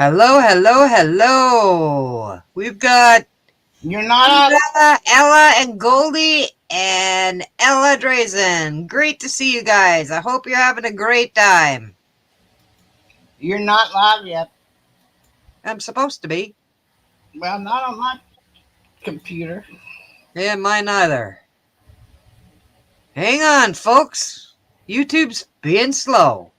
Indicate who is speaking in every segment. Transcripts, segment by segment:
Speaker 1: Hello, hello, hello. We've got
Speaker 2: You're not
Speaker 1: Ella and Goldie and Ella Drazen. Great to see you guys. I hope you're having a great time.
Speaker 2: you're not live yet.
Speaker 1: I'm supposed to be.
Speaker 2: Well, not on my computer.
Speaker 1: Yeah, mine either. Hang on, folks. YouTube's being slow.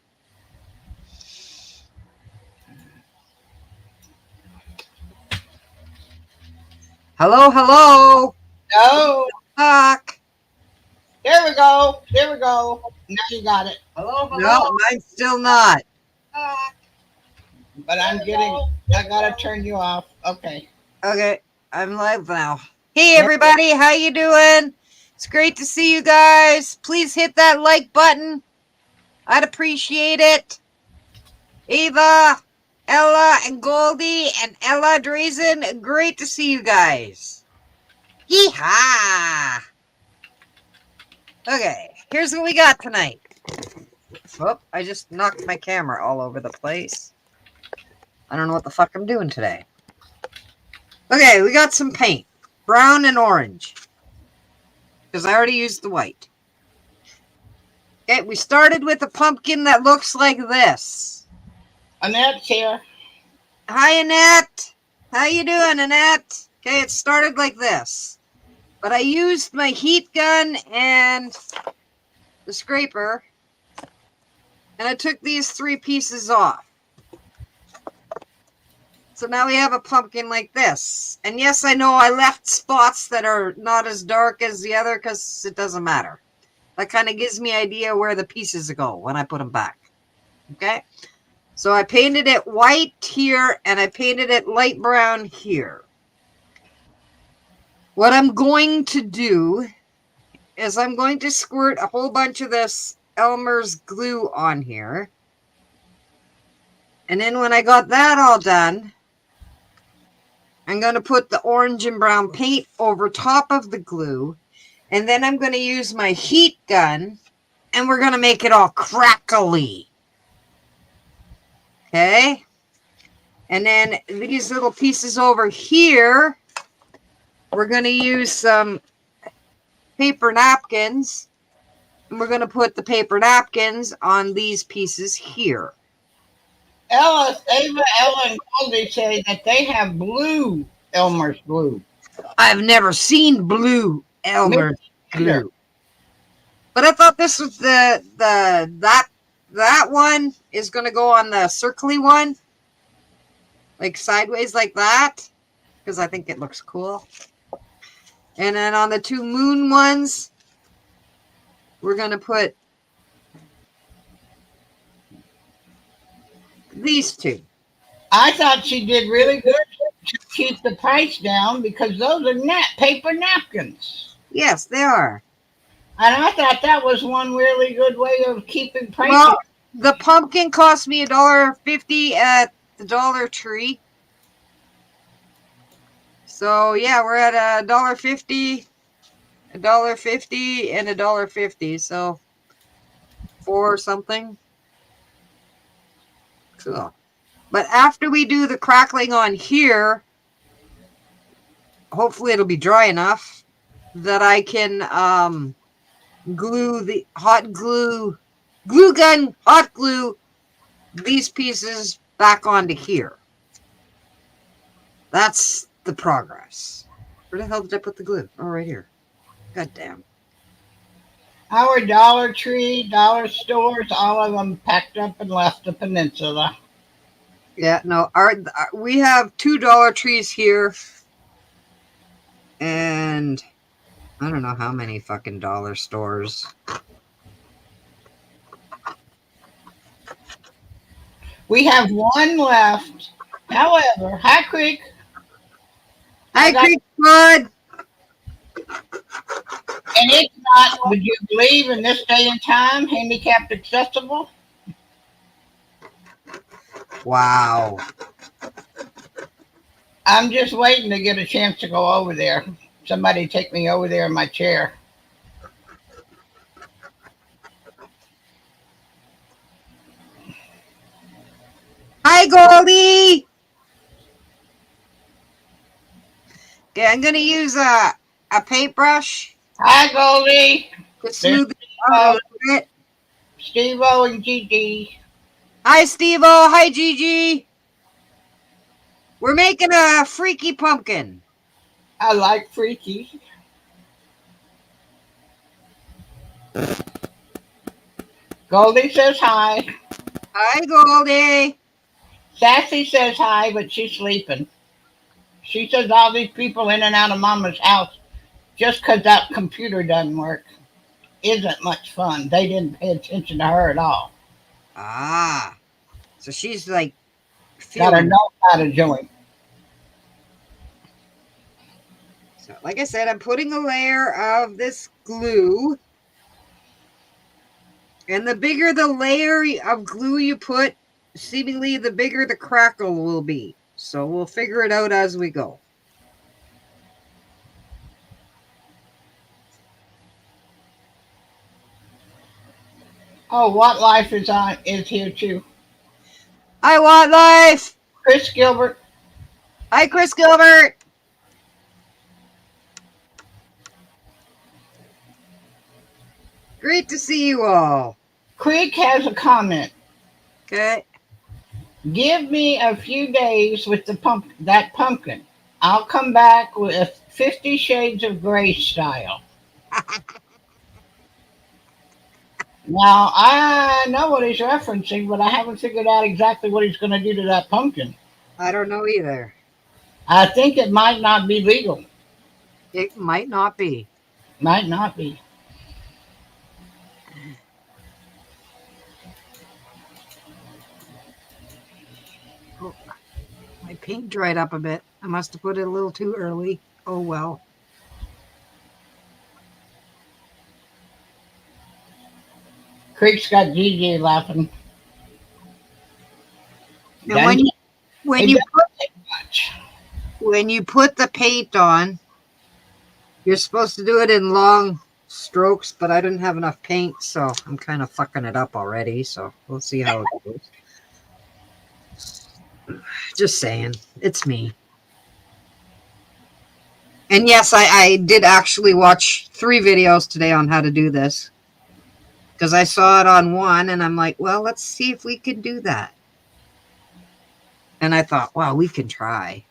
Speaker 1: Hello, hello.
Speaker 2: No.
Speaker 1: Talk.
Speaker 2: There we go. There we go. Now you got it. Hello,
Speaker 1: No, mine's still not.
Speaker 2: But I'm getting. I gotta turn you off. Okay.
Speaker 1: Okay, I'm live now. Hey everybody, how you doing? It's great to see you guys. Please hit that like button. I'd appreciate it. Ava, Ella, and Goldie, and Ella Drazen, great to see you guys. Yeehaw! Okay, here's what we got tonight. Oh, I just knocked my camera all over the place. I don't know what the fuck I'm doing today. Okay, we got some paint. Brown and orange. Because I already used the white. Okay, we started with a pumpkin that looks like this.
Speaker 2: Annette's here.
Speaker 1: Hi, Annette. How you doing, Annette? Okay, it started like this. But I used my heat gun and the scraper. And I took these 3 pieces off. So now we have a pumpkin like this. And yes, I know I left spots that are not as dark as the other because it doesn't matter. That kind of gives me an idea where the pieces go when I put them back. Okay? So I painted it white here and I painted it light brown here. What I'm going to do is I'm going to squirt a whole bunch of this Elmer's glue on here. And then when I got that all done, I'm going to put the orange and brown paint over top of the glue. And then I'm going to use my heat gun and we're going to make it all crackly. Okay? And then these little pieces over here, we're going to use some paper napkins. And we're going to put the paper napkins on these pieces here.
Speaker 2: Ava, Ella, and Goldie say that they have blue Elmer's glue.
Speaker 1: I've never seen blue Elmer's glue. But I thought this was that one is going to go on the circly one. Like sideways like that. Because I think it looks cool. And then on the 2 moon ones, we're going to put these 2.
Speaker 2: I thought she did really good to keep the price down because those are paper napkins.
Speaker 1: Yes, they are.
Speaker 2: And I thought that was one really good way of keeping prices.
Speaker 1: Well, the pumpkin cost me $1.50 at the Dollar Tree. So yeah, we're at $1.50, $1.50, and $1.50. So 4 something. Cool. But after we do the crackling on here, hopefully it'll be dry enough that I can glue the glue gun, hot glue these pieces back onto here. That's the progress. Where the hell did I put the glue? Oh, right here. God damn.
Speaker 2: Our Dollar Tree, dollar stores, all of them packed up and left the peninsula.
Speaker 1: Yeah, no, we have 2 Dollar Trees here. And I don't know how many fucking dollar stores.
Speaker 2: We have 1 left. However, High Creek.
Speaker 1: High Creek Bud.
Speaker 2: And it's not, would you believe, in this day and time, handicapped accessible?
Speaker 1: Wow.
Speaker 2: I'm just waiting to get a chance to go over there. Somebody take me over there in my chair.
Speaker 1: Hi, Goldie. Okay, I'm gonna use a paintbrush
Speaker 2: Hi, Goldie.
Speaker 1: to smooth it out a little bit.
Speaker 2: Steve-O and Gigi.
Speaker 1: Hi, Steve-O. Hi, Gigi. We're making a freaky pumpkin.
Speaker 2: I like freaky. Goldie says hi.
Speaker 1: Hi, Goldie.
Speaker 2: Sassy says hi, but she's sleeping. She says all these people in and out of Mama's house just because that computer doesn't work isn't much fun. They didn't pay attention to her at all.
Speaker 1: Ah, so she's like
Speaker 2: Got to
Speaker 1: feeling.
Speaker 2: know how to join.
Speaker 1: So, like I said, I'm putting a layer of this glue. And the bigger the layer of glue you put, seemingly the bigger the crackle will be. So we'll figure it out as we go.
Speaker 2: Oh, What Life is here too.
Speaker 1: I want life.
Speaker 2: Chris Gilbert.
Speaker 1: Hi, Chris Gilbert. Great to see you all.
Speaker 2: Creek has a comment.
Speaker 1: Okay.
Speaker 2: Give me a few days with that pumpkin. I'll come back with 50 Shades of Grey style. Now, I know what he's referencing, but I haven't figured out exactly what he's going to do to that pumpkin.
Speaker 1: I don't know either.
Speaker 2: I think it might not be legal.
Speaker 1: It might not be.
Speaker 2: Might not be.
Speaker 1: Oh, my paint dried up a bit. I must have put it a little too early. Oh, well.
Speaker 2: Creek's got Gigi laughing.
Speaker 1: And when you put the paint on, you're supposed to do it in long strokes, but I didn't have enough paint, so I'm kind of fucking it up already. So we'll see how it goes. Just saying, it's me. And yes, I did actually watch 3 videos today on how to do this, because I saw it on one, and I'm like, well, let's see if we can do that. And I thought, wow, we can try.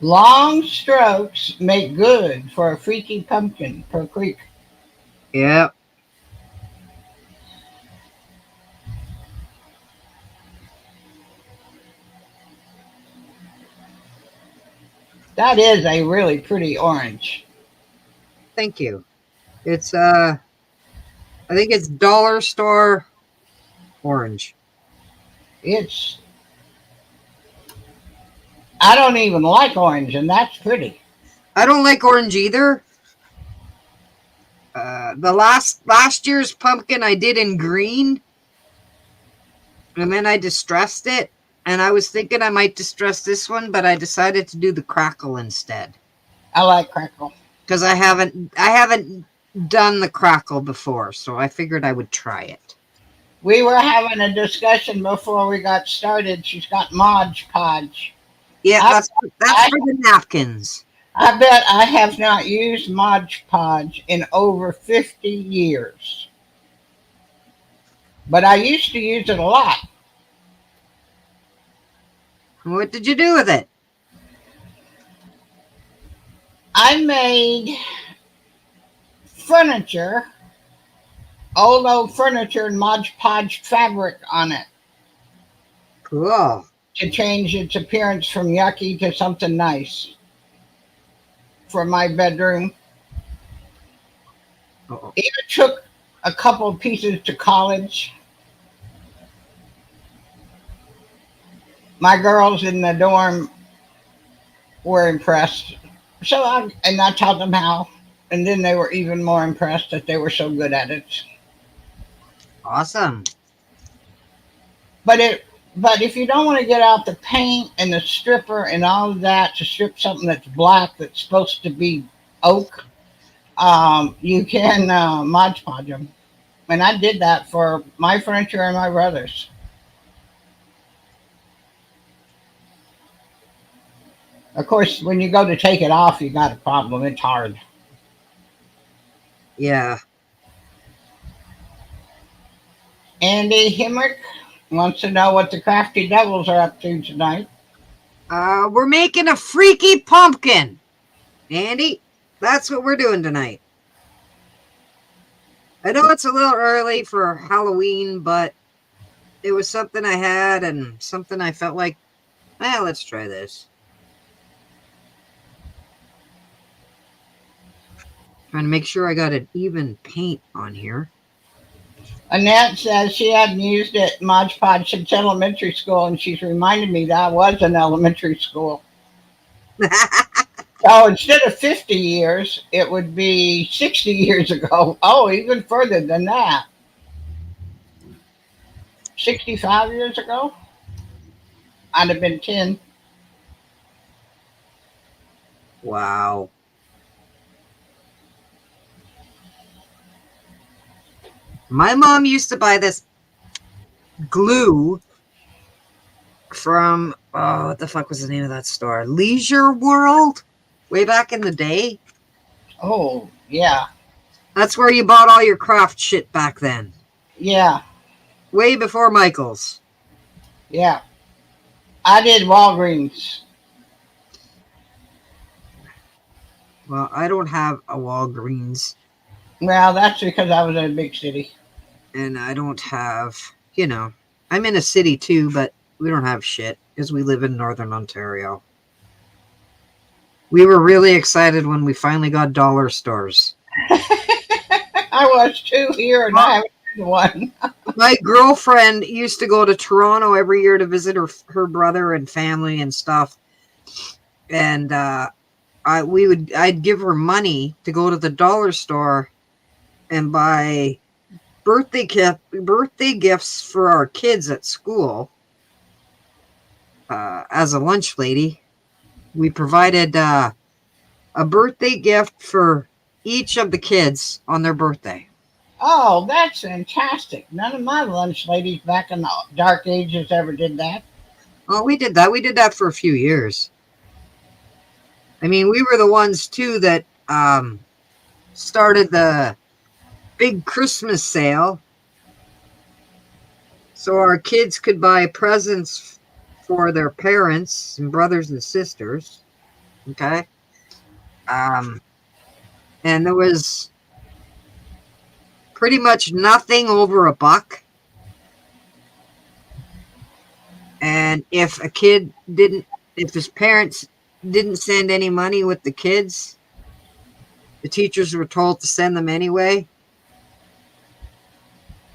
Speaker 2: Long strokes make good for a freaky pumpkin per Creek.
Speaker 1: Yep.
Speaker 2: That is a really pretty orange.
Speaker 1: Thank you. It's I think it's dollar store orange.
Speaker 2: I don't even like orange, and that's pretty.
Speaker 1: I don't like orange either. The last year's pumpkin I did in green, and then I distressed it, and I was thinking I might distress this one, but I decided to do the crackle instead.
Speaker 2: I like crackle
Speaker 1: because I haven't done the crackle before, so I figured I would try it.
Speaker 2: We were having a discussion before we got started. She's got Mod Podge.
Speaker 1: Yeah, that's for the napkins.
Speaker 2: I bet I have not used Mod Podge in over 50 years. But I used to use it a lot.
Speaker 1: What did you do with it?
Speaker 2: I made furniture, old furniture, and Mod Podge fabric on it.
Speaker 1: Cool.
Speaker 2: To change its appearance from yucky to something nice for my bedroom.
Speaker 1: Uh-oh.
Speaker 2: Even took a couple of pieces to college. My girls in the dorm were impressed. So I taught them how, and then they were even more impressed that they were so good at it.
Speaker 1: Awesome.
Speaker 2: But if you don't want to get out the paint and the stripper and all of that to strip something that's black that's supposed to be oak, you can Mod Podge them. And I did that for my furniture and my brother's. Of course, when you go to take it off, you got a problem. It's hard.
Speaker 1: Yeah.
Speaker 2: Andy Himrick wants to know what the Crafty Devils are up to tonight.
Speaker 1: We're making a freaky pumpkin. Andy, that's what we're doing tonight. I know it's a little early for Halloween, but it was something I had and something I felt like, let's try this. Trying to make sure I got an even paint on here.
Speaker 2: Annette says she hadn't used it Mod Podge since elementary school, and she's reminded me that I was in elementary school. So instead of 50 years, it would be 60 years ago. Oh, even further than that. 65 years ago? I'd have been 10.
Speaker 1: Wow. My mom used to buy this glue from, what the fuck was the name of that store? Leisure World? Way back in the day.
Speaker 2: Oh, yeah.
Speaker 1: That's where you bought all your craft shit back then.
Speaker 2: Yeah.
Speaker 1: Way before Michael's.
Speaker 2: Yeah. I did Walgreens.
Speaker 1: Well, I don't have a Walgreens.
Speaker 2: Well, that's because I was in a big city.
Speaker 1: And I don't have, I'm in a city too, but we don't have shit because we live in Northern Ontario. We were really excited when we finally got dollar stores.
Speaker 2: I was too here, and I haven't been to one.
Speaker 1: My girlfriend used to go to Toronto every year to visit her brother and family and stuff. And I'd give her money to go to the dollar store and buy birthday gifts for our kids at school. As a lunch lady, we provided a birthday gift for each of the kids on their birthday.
Speaker 2: Oh, that's fantastic. None of my lunch ladies back in the dark ages ever did that.
Speaker 1: Well, we did that. We did that for a few years. I mean, we were the ones, too, that started the big Christmas sale so our kids could buy presents for their parents and brothers and sisters. Okay? And there was pretty much nothing over $1. And if if his parents didn't send any money with the kids, the teachers were told to send them anyway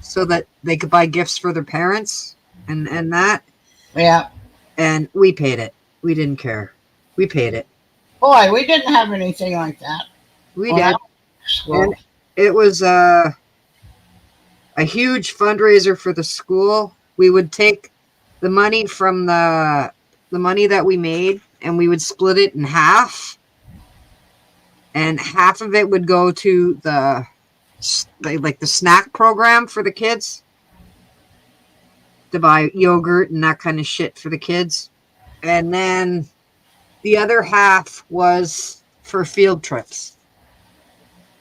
Speaker 1: so that they could buy gifts for their parents and that.
Speaker 2: Yeah.
Speaker 1: And we paid it. We didn't care. We paid it.
Speaker 2: Boy, we didn't have anything like that.
Speaker 1: We did.
Speaker 2: School.
Speaker 1: And it was a huge fundraiser for the school. We would take the money from the money that we made and we would split it in half. And half of it would go to the snack program for the kids to buy yogurt and that kind of shit for the kids. And then the other half was for field trips.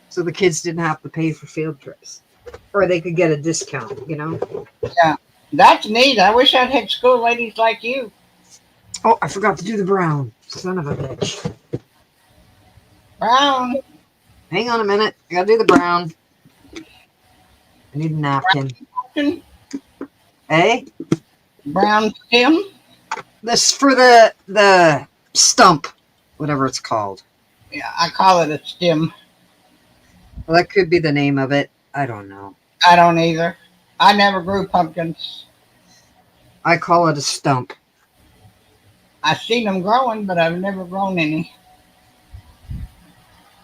Speaker 1: So the kids didn't have to pay for field trips. Or they could get a discount,
Speaker 2: Yeah. That's neat. I wish I'd had school ladies like you.
Speaker 1: Oh, I forgot to do the brown. Son of a bitch.
Speaker 2: Brown.
Speaker 1: Hang on a minute. I gotta do the brown. I need a napkin.
Speaker 2: Brown,
Speaker 1: Hey?
Speaker 2: brown stem.
Speaker 1: This for the stump, whatever it's called.
Speaker 2: Yeah, I call it a stem.
Speaker 1: Well, that could be the name of it. I don't know.
Speaker 2: I don't either. I never grew pumpkins.
Speaker 1: I call it a stump.
Speaker 2: I've seen them growing, but I've never grown any.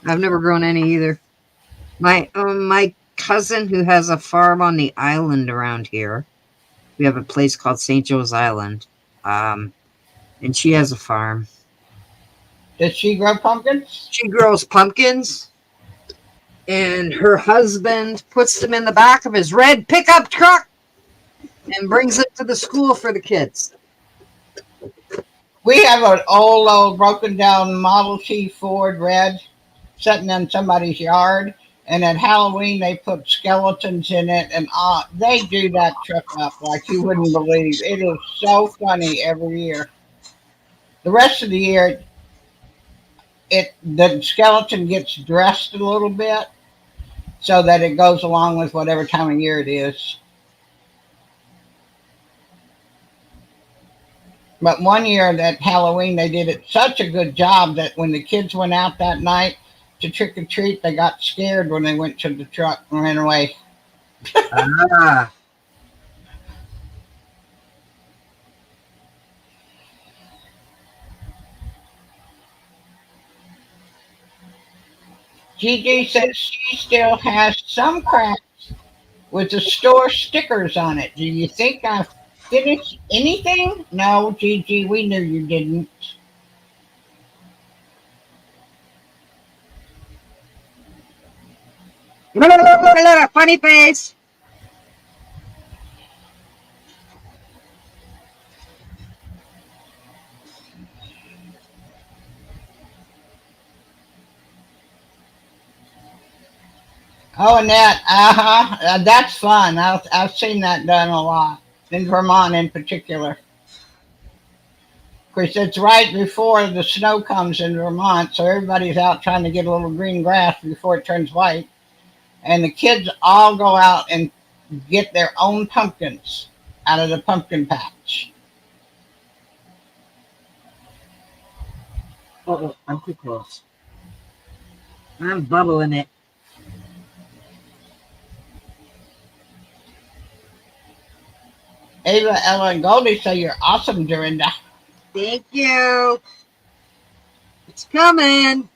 Speaker 1: I've never grown any either. My cousin who has a farm on the island around here. We have a place called St. Joe's Island. And she has a farm.
Speaker 2: Does she grow pumpkins?
Speaker 1: She grows pumpkins and her husband puts them in the back of his red pickup truck and brings them to the school for the kids.
Speaker 2: We have an old broken down Model T Ford red sitting in somebody's yard. And at Halloween, they put skeletons in it, and they do that truck up like you wouldn't believe. It is so funny every year. The rest of the year, the skeleton gets dressed a little bit so that it goes along with whatever time of year it is. But one year at Halloween, they did it such a good job that when the kids went out that night to trick or treat, they got scared when they went to the truck and ran away.
Speaker 1: Ah.
Speaker 2: Gigi says she still has some cracks with the store stickers on it. Do you think I finished anything? No, Gigi, we knew you didn't.
Speaker 1: Funny face.
Speaker 2: Oh, Annette, that's fun. I've seen that done a lot in Vermont, in particular. Of course, it's right before the snow comes in Vermont, so everybody's out trying to get a little green grass before it turns white. And the kids all go out and get their own pumpkins out of the pumpkin patch.
Speaker 1: Oh, I'm too close. I'm bubbling it.
Speaker 2: Ava, Ella, and Goldie say you're awesome, Dorinda.
Speaker 1: Thank you. It's coming.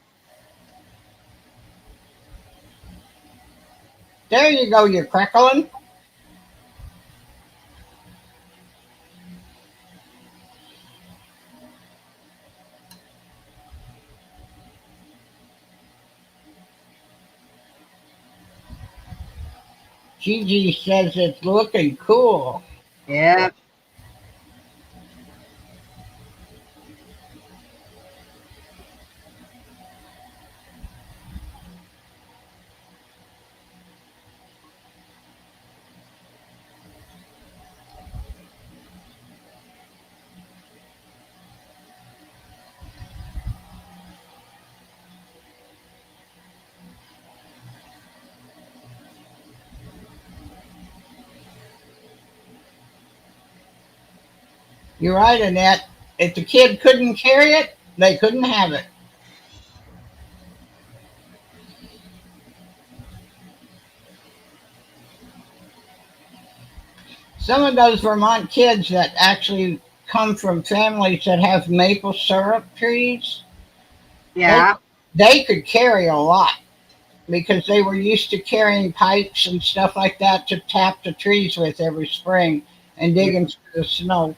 Speaker 2: There you go, you're crackling. Gigi says it's looking cool.
Speaker 1: Yeah.
Speaker 2: You're right, Annette. If the kid couldn't carry it, they couldn't have it. Some of those Vermont kids that actually come from families that have maple syrup trees,
Speaker 1: Yeah.
Speaker 2: they could carry a lot because they were used to carrying pipes and stuff like that to tap the trees with every spring and dig into the snow.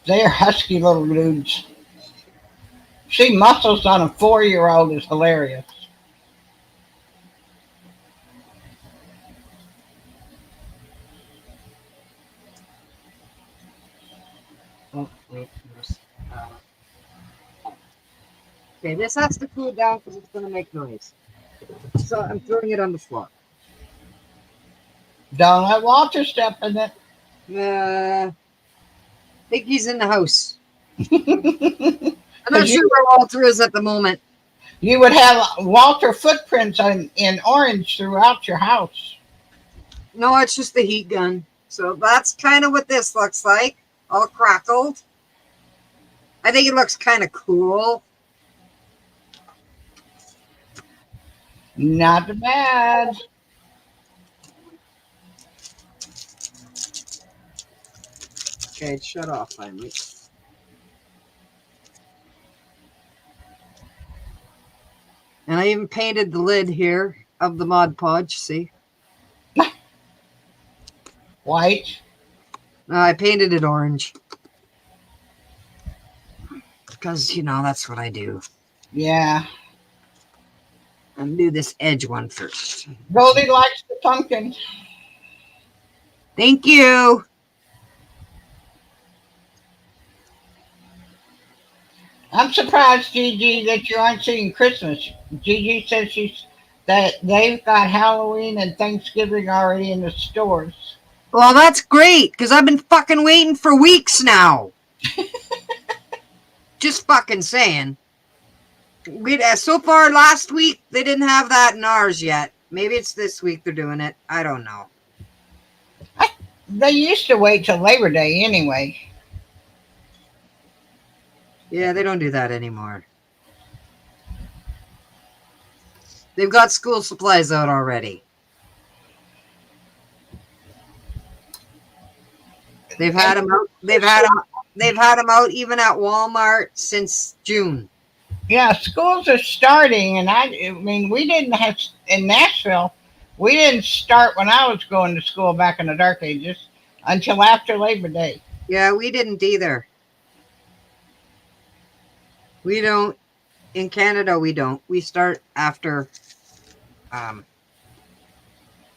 Speaker 2: They're husky little dudes. See muscles on a 4-year-old is hilarious.
Speaker 1: Oh, wait. Okay, this has to cool down because it's going to make noise. So I'm throwing it on the floor.
Speaker 2: Don't let Walter step in it.
Speaker 1: I think he's in the house.
Speaker 2: You
Speaker 1: I'm not sure where Walter is at the moment.
Speaker 2: would have Walter footprints in orange throughout your house.
Speaker 1: No, it's just the heat gun. So that's kind of what this looks like. All crackled. I think it looks kind of cool.
Speaker 2: Not bad.
Speaker 1: Okay, it shut off finally. And I even painted the lid here of the Mod Podge, see?
Speaker 2: White.
Speaker 1: I painted it orange. Because, you know, that's what I do.
Speaker 2: Yeah.
Speaker 1: I'll do this edge one first.
Speaker 2: Goldie likes the pumpkin.
Speaker 1: Thank you.
Speaker 2: I'm surprised, Gigi, that you aren't seeing Christmas. Gigi says that they've got Halloween and Thanksgiving already in the stores.
Speaker 1: Well, that's great, because I've been fucking waiting for weeks now. Just fucking saying. So far last week, they didn't have that in ours yet. Maybe it's this week they're doing it. I don't know.
Speaker 2: They used to wait till Labor Day anyway.
Speaker 1: Yeah, they don't do that anymore. They've got school supplies out already. They've had them out. They've had them out even at Walmart since June.
Speaker 2: Yeah, schools are starting, and I mean, we didn't have in Nashville. We didn't start when I was going to school back in the dark ages until after Labor Day.
Speaker 1: Yeah, we didn't either. We don't. In Canada, we don't. We start after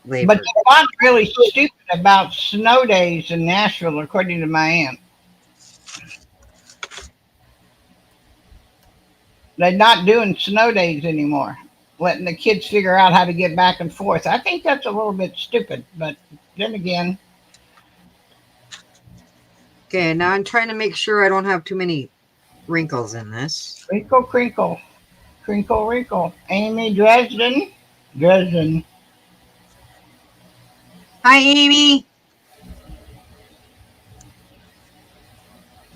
Speaker 1: Labor.
Speaker 2: But they're not really stupid about snow days in Nashville, according to my aunt. They're not doing snow days anymore, letting the kids figure out how to get back and forth. I think that's a little bit stupid, but then again.
Speaker 1: Okay, now I'm trying to make sure I don't have too many wrinkles in this.
Speaker 2: Crinkle, crinkle, crinkle, wrinkle. Amy Dresden.
Speaker 1: Hi, Amy.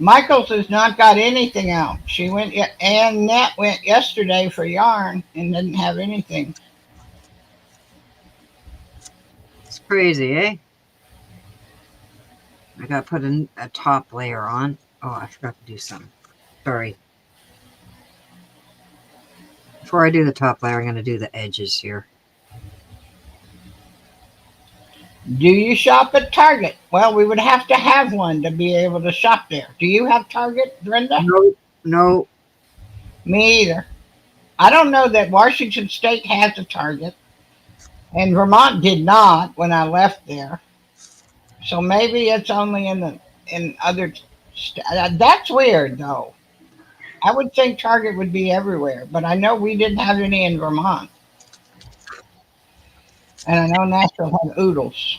Speaker 2: Michaels has not got anything out. She went, and Nat went yesterday for yarn and didn't have anything.
Speaker 1: It's crazy, eh? I got to put a top layer on. Oh, I forgot to do something. Sorry. Before I do the top layer, I'm going to do the edges here.
Speaker 2: Do you shop at Target? Well, we would have to have one to be able to shop there. Do you have Target, Brenda?
Speaker 1: No.
Speaker 2: Me either. I don't know that Washington State has a Target, and Vermont did not when I left there. So maybe it's only in other. That's weird, though. I would think Target would be everywhere, but I know we didn't have any in Vermont. And I know Nashville had oodles.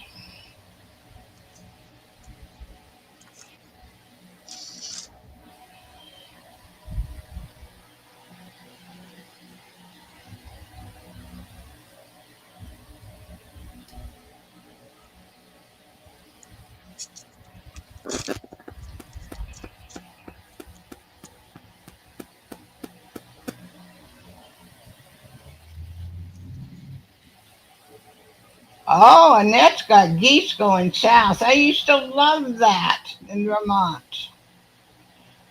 Speaker 2: Oh, Annette's got geese going south. I used to love that in Vermont.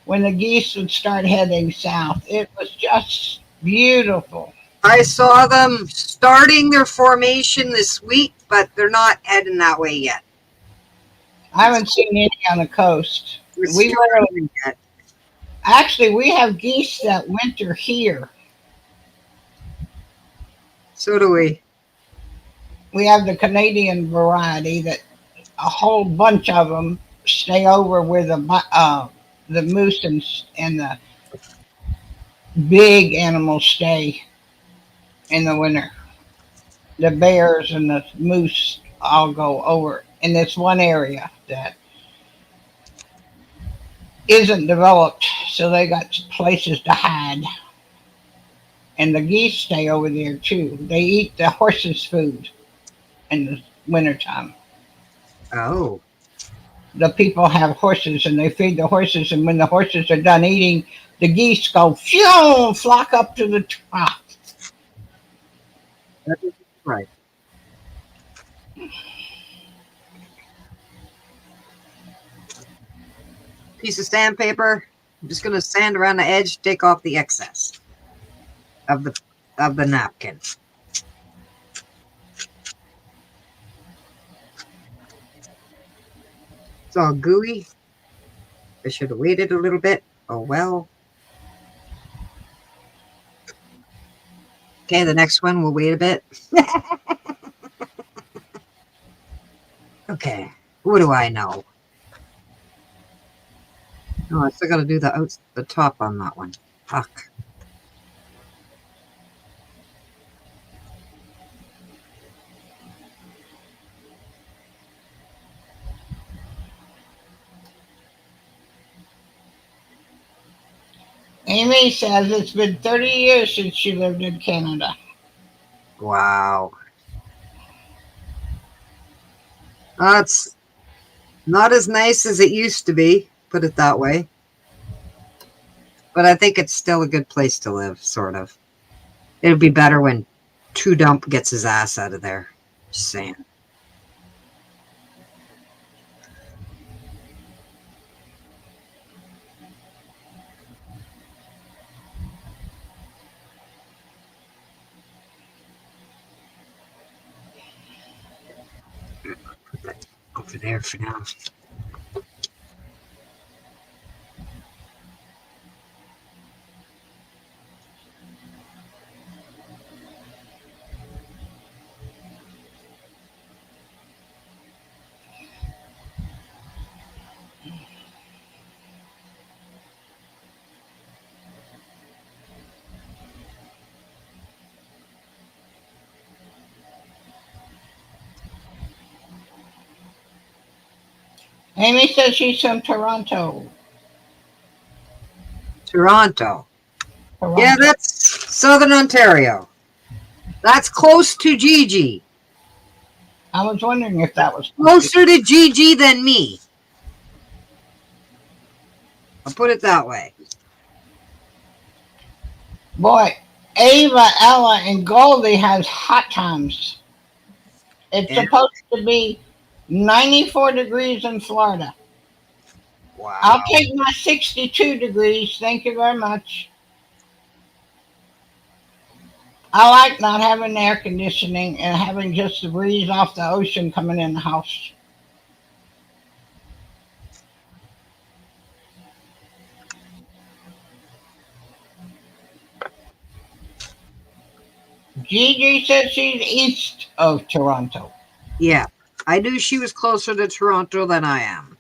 Speaker 2: When the geese would start heading south, it was just beautiful.
Speaker 1: I saw them starting their formation this week, but they're not heading that way yet.
Speaker 2: I haven't seen any on the coast. Actually, we have geese that winter here.
Speaker 1: So do we.
Speaker 2: We have the Canadian variety that a whole bunch of them stay over where the moose and the big animals stay in the winter. The bears and the moose all go over in this one area that isn't developed, so they got places to hide. And the geese stay over there too. They eat the horses' food in the wintertime.
Speaker 1: Oh.
Speaker 2: The people have horses and they feed the horses, and when the horses are done eating, the geese go phew, flock up to the top.
Speaker 1: That's right. Piece of sandpaper. I'm just going to sand around the edge, take off the excess of the napkin. It's all gooey. I should have waited a little bit. Oh well. Okay, the next one, we'll wait a bit. Okay, what do I know? Oh, I still got to do the top on that one. Fuck.
Speaker 2: Amy says it's been 30 years since she lived in Canada.
Speaker 1: Wow. That's not as nice as it used to be, put it that way. But I think it's still a good place to live, sort of. It'll be better when Two Dump gets his ass out of there. Just saying. Put that over there for now.
Speaker 2: Amy says she's from Toronto.
Speaker 1: Toronto.
Speaker 2: Toronto.
Speaker 1: Yeah, that's Southern Ontario. That's close to Gigi.
Speaker 2: I was wondering if that was
Speaker 1: Closer to Gigi than me. I'll put it that way.
Speaker 2: Boy, Ava, Ella, and Goldie has hot times. It's
Speaker 1: Yeah.
Speaker 2: supposed to be 94 degrees in Florida.
Speaker 1: Wow.
Speaker 2: I'll take my 62 degrees. Thank you very much. I like not having air conditioning and having just the breeze off the ocean coming in the house. Gigi says she's east of Toronto.
Speaker 1: Yeah. I knew she was closer to Toronto than I am.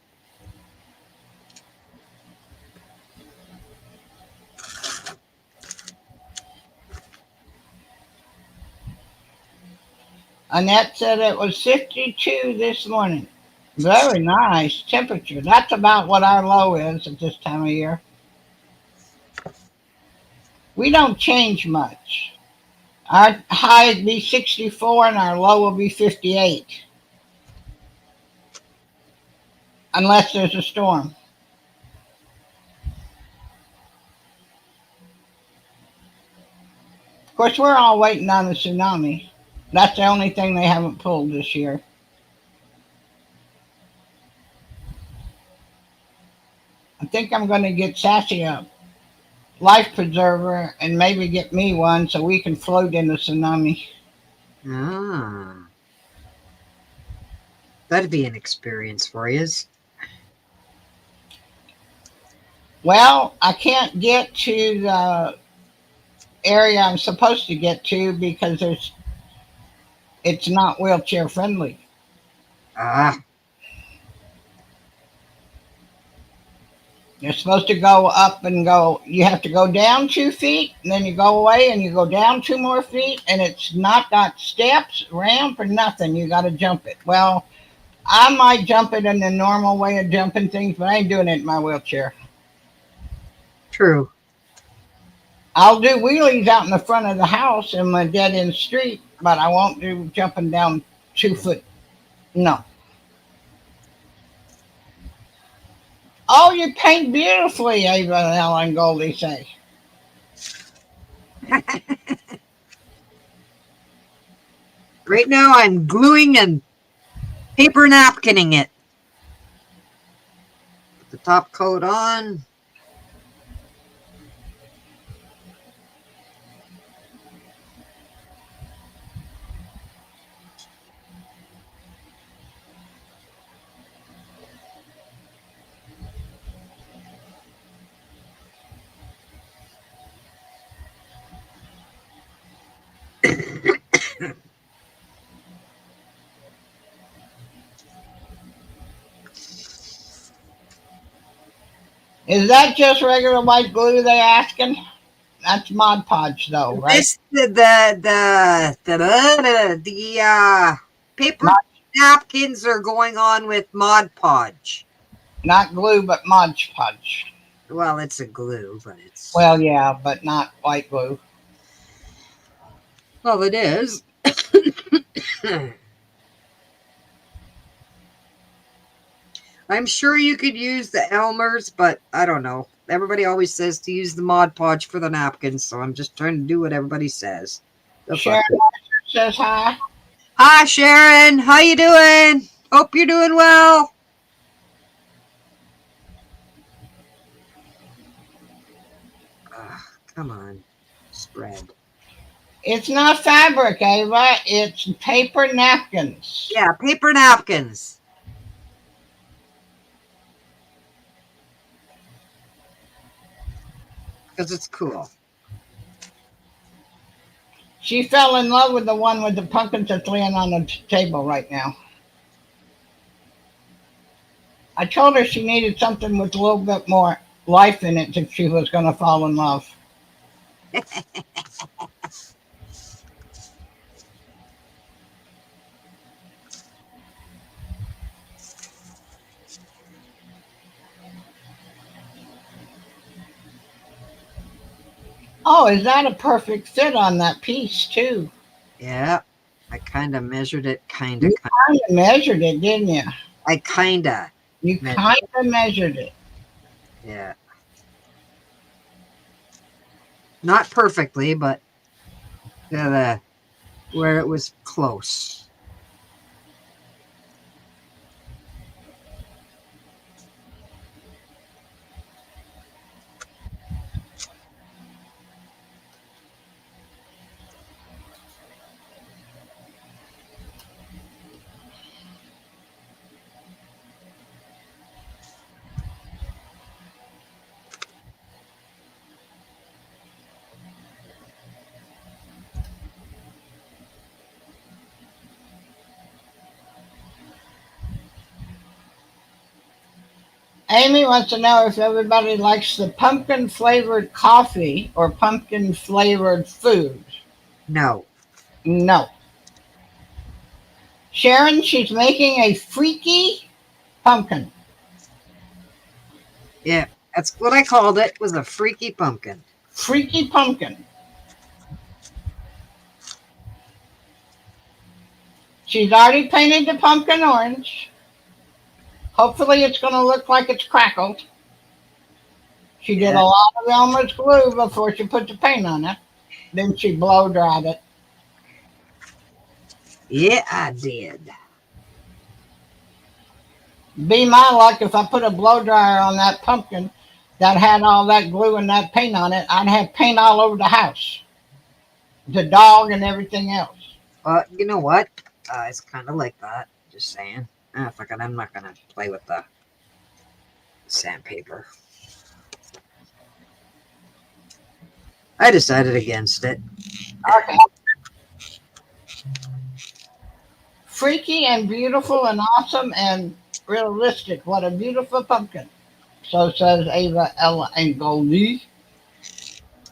Speaker 2: Annette said it was 52 this morning. Very nice temperature. That's about what our low is at this time of year. We don't change much. Our high would be 64 and our low will be 58. Unless there's a storm. Of course, we're all waiting on the tsunami. That's the only thing they haven't pulled this year. I think I'm going to get Sassy a life preserver and maybe get me one so we can float in the tsunami.
Speaker 1: Ah. That'd be an experience for you.
Speaker 2: Well, I can't get to the area I'm supposed to get to because it's not wheelchair friendly.
Speaker 1: Ah.
Speaker 2: You're supposed to go up and go, you have to go down 2 feet, and then you go away and you go down 2 more feet, and it's not got steps, ramp, or nothing. You got to jump it. Well, I might jump it in the normal way of jumping things, but I ain't doing it in my wheelchair.
Speaker 1: True.
Speaker 2: I'll do wheelies out in the front of the house in my dead end street, but I won't do jumping down 2 foot. No. Oh, you paint beautifully, Ava and Ellen Goldie say.
Speaker 1: Right now I'm gluing and paper napkining it. Put the top coat on.
Speaker 2: Is that just regular white glue they're asking? That's Mod Podge, though, right?
Speaker 1: This the paper napkins are going on with Mod Podge.
Speaker 2: Not glue, but Mod Podge.
Speaker 1: Well, it's a glue, but it's
Speaker 2: Well, yeah, but not white glue.
Speaker 1: well, it is. I'm sure you could use the Elmer's, but I don't know. Everybody always says to use the Mod Podge for the napkins, so I'm just trying to do what everybody says.
Speaker 2: Sharon says hi.
Speaker 1: Hi, Sharon. How you doing? Hope you're doing well. Come on, spread.
Speaker 2: It's not fabric, Ava. It's paper napkins.
Speaker 1: Yeah, paper napkins. Because it's cool.
Speaker 2: She fell in love with the one with the pumpkins that's laying on the table right now. I told her she needed something with a little bit more life in it if she was going to fall in love. Oh, is that a perfect fit on that piece, too?
Speaker 1: Yeah, I kind of measured it, kind
Speaker 2: You
Speaker 1: of.
Speaker 2: kind of measured it, didn't you?
Speaker 1: I kind of.
Speaker 2: You kind of measured it.
Speaker 1: Yeah. Not perfectly, but where it was close.
Speaker 2: Amy wants to know if everybody likes the pumpkin flavored coffee or pumpkin flavored food.
Speaker 1: No.
Speaker 2: No. Sharon, she's making a freaky pumpkin.
Speaker 1: Yeah, that's what I called it. Was a freaky pumpkin.
Speaker 2: Freaky pumpkin. She's already painted the pumpkin orange. Hopefully it's going to look like it's crackled. She did a lot of Elmer's glue before she put the paint on it. Then she blow dried it.
Speaker 1: Yeah, I did.
Speaker 2: Be my luck if I put a blow dryer on that pumpkin that had all that glue and that paint on it, I'd have paint all over the house. The dog and everything else.
Speaker 1: You know what? It's kind of like that. Just saying. Fuck it, I'm not going to play with the sandpaper. I decided against it.
Speaker 2: Okay. Freaky and beautiful and awesome and realistic. What a beautiful pumpkin. So says Ava, Ella, and Goldie.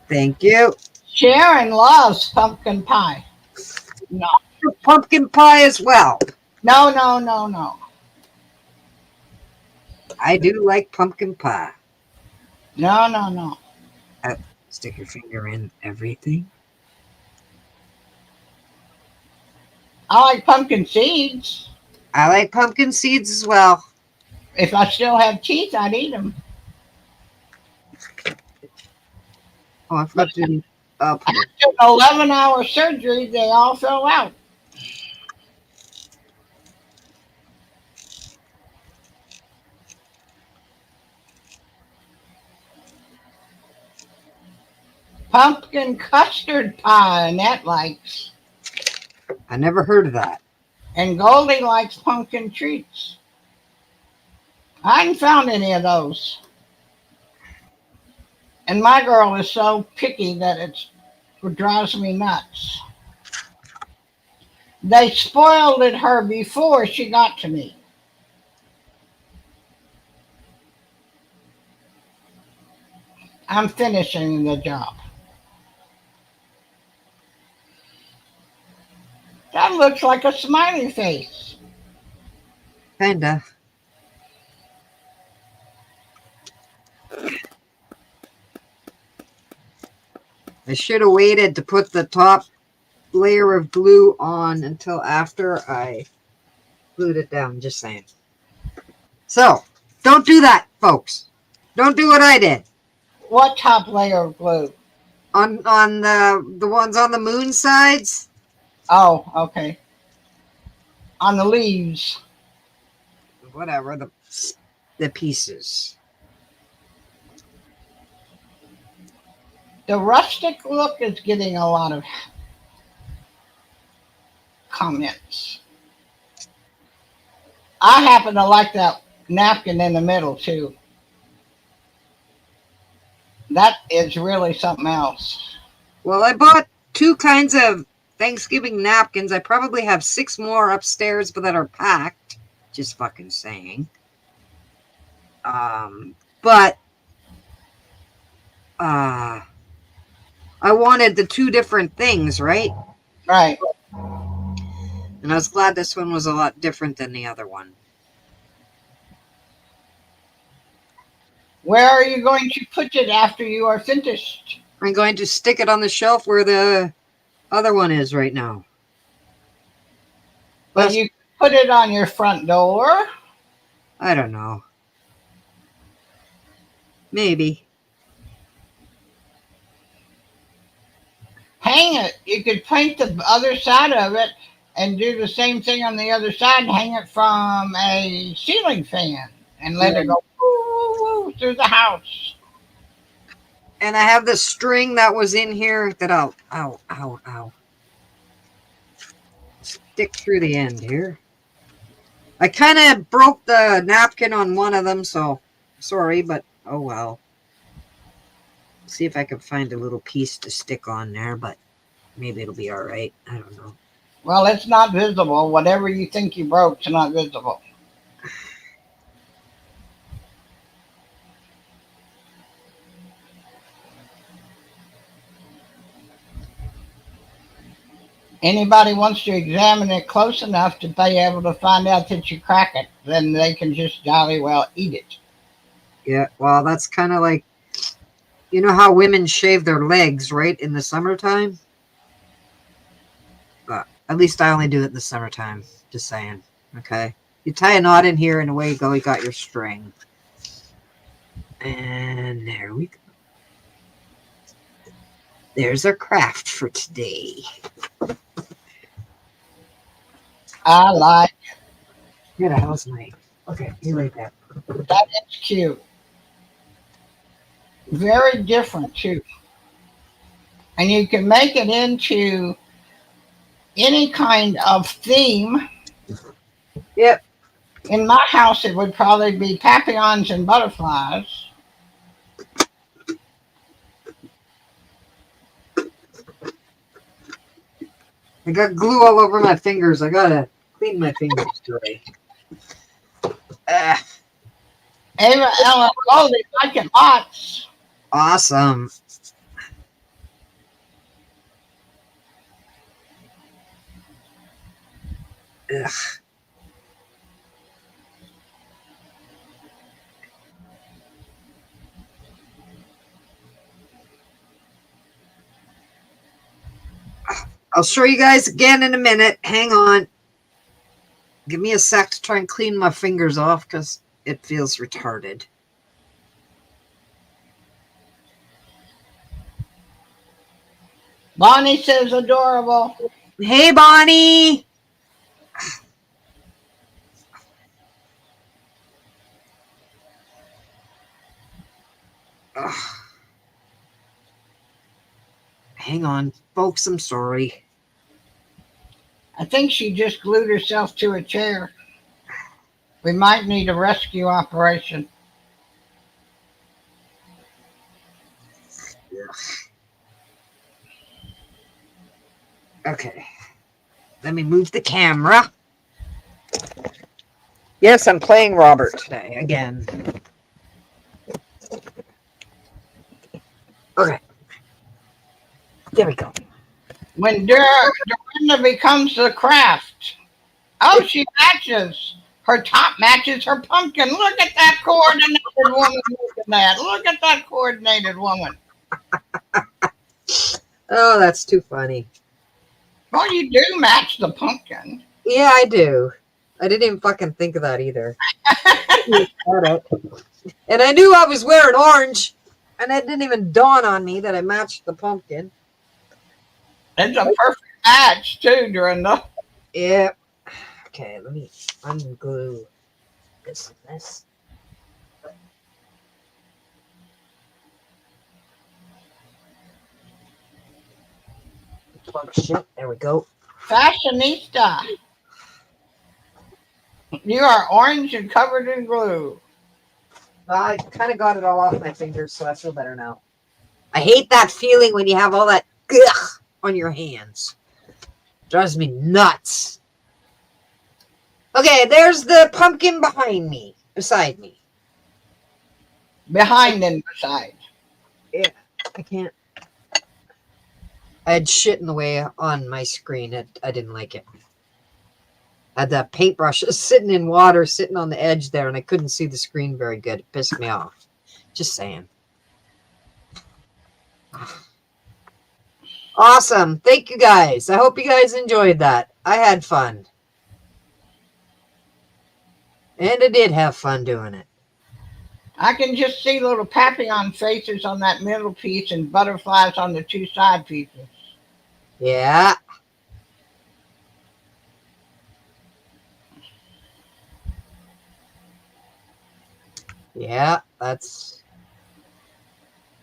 Speaker 1: Thank you.
Speaker 2: Sharon loves pumpkin pie. No.
Speaker 1: Pumpkin pie as well.
Speaker 2: No, no, no, no.
Speaker 1: I do like pumpkin pie.
Speaker 2: No, no, no.
Speaker 1: Stick your finger in everything.
Speaker 2: I like pumpkin seeds.
Speaker 1: I like pumpkin seeds as well.
Speaker 2: If I still have teeth, I'd eat them.
Speaker 1: Oh, I forgot to.
Speaker 2: After an 11-hour surgery, they all fell out. Pumpkin custard pie, Annette likes.
Speaker 1: I never heard of that.
Speaker 2: And Goldie likes pumpkin treats. I hadn't found any of those. And my girl is so picky that it drives me nuts. They spoiled it her before she got to me. I'm finishing the job. That looks like a smiley face.
Speaker 1: Kinda. I should have waited to put the top layer of glue on until after I glued it down. Just saying. So, don't do that, folks. Don't do what I did.
Speaker 2: What top layer of glue?
Speaker 1: On the ones on the moon sides.
Speaker 2: Oh, okay. On the leaves.
Speaker 1: Whatever, the pieces.
Speaker 2: The rustic look is getting a lot of comments. I happen to like that napkin in the middle too. That is really something else.
Speaker 1: Well, I bought 2 kinds of Thanksgiving napkins. I probably have 6 more upstairs, but that are packed. Just fucking saying. But I wanted the 2 different things, right?
Speaker 2: Right.
Speaker 1: And I was glad this one was a lot different than the other one.
Speaker 2: Where are you going to put it after you are finished?
Speaker 1: I'm going to stick it on the shelf where the other one is right now.
Speaker 2: But you put it on your front door?
Speaker 1: I don't know. Maybe.
Speaker 2: Hang it. You could paint the other side of it and do the same thing on the other side. Hang it from a ceiling fan and let it go woo, woo, through the house.
Speaker 1: And I have the string that was in here that I'll stick through the end here. I kind of broke the napkin on one of them, so sorry, but oh well. See if I can find a little piece to stick on there, but maybe it'll be all right. I don't know.
Speaker 2: Well, it's not visible. Whatever you think you broke, it's not visible. Anybody wants to examine it close enough to be able to find out that you crack it, then they can just jolly well eat it.
Speaker 1: Yeah, well, that's kind of like, you know how women shave their legs, right, in the summertime? But at least I only do it in the summertime. Just saying. Okay. You tie a knot in here and away you go. You got your string. And there we go. There's our craft for today.
Speaker 2: I like
Speaker 1: Where the hell's my... Okay, you like that.
Speaker 2: that. Is cute. Very different too. And you can make it into any kind of theme.
Speaker 1: Yep.
Speaker 2: In my house, it would probably be papillons and butterflies.
Speaker 1: I got glue all over my fingers. I gotta clean my fingers today.
Speaker 2: Ava, Ellen, Goldie like it lots.
Speaker 1: Awesome. Ugh. I'll show you guys again in a minute. Hang on. Give me a sec to try and clean my fingers off because it feels retarded.
Speaker 2: Bonnie says adorable.
Speaker 1: Hey, Bonnie. Ugh. Hang on, folks. I'm sorry.
Speaker 2: I think she just glued herself to a chair. We might need a rescue operation.
Speaker 1: Ugh. Okay. Let me move the camera. Yes, I'm playing Robert today again. There we go.
Speaker 2: When Dorinda becomes the craft. Oh, she matches. Her top matches her pumpkin. Look at that coordinated woman. Look at that. Look at that coordinated woman.
Speaker 1: Oh, that's too funny.
Speaker 2: Well, you do match the pumpkin.
Speaker 1: Yeah, I do. I didn't even fucking think of that either. And I knew I was wearing orange, and it didn't even dawn on me that I matched the pumpkin.
Speaker 2: It's a perfect match, too, Dorinda.
Speaker 1: Yeah. Okay, let me unglue this and this. Fuck shit. There we go.
Speaker 2: Fashionista. You are orange and covered in glue.
Speaker 1: I kind of got it all off my fingers, so I feel better now. I hate that feeling when you have all that on your hands. Drives me nuts. Okay, there's the pumpkin behind me, beside me.
Speaker 2: Behind and beside.
Speaker 1: Yeah, I can't. I had shit in the way on my screen. I didn't like it. I had that paintbrush sitting in water, sitting on the edge there, and I couldn't see the screen very good. It pissed me off. Just saying. Awesome. Thank you guys. I hope you guys enjoyed that. I had fun. And I did have fun doing it.
Speaker 2: I can just see little papillon faces on that middle piece and butterflies on the two side pieces.
Speaker 1: Yeah. Yeah, that's...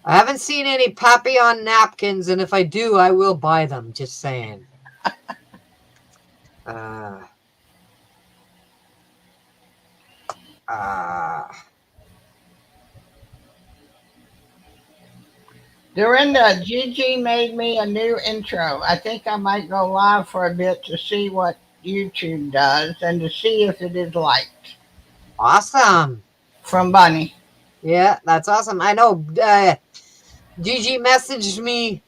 Speaker 1: I haven't seen any Papillon napkins, and if I do, I will buy them. Just saying.
Speaker 2: Dorinda, Gigi made me a new intro. I think I might go live for a bit to see what YouTube does and to see if it is liked.
Speaker 1: Awesome.
Speaker 2: From Bunny.
Speaker 1: Yeah, that's awesome. I know Gigi messaged me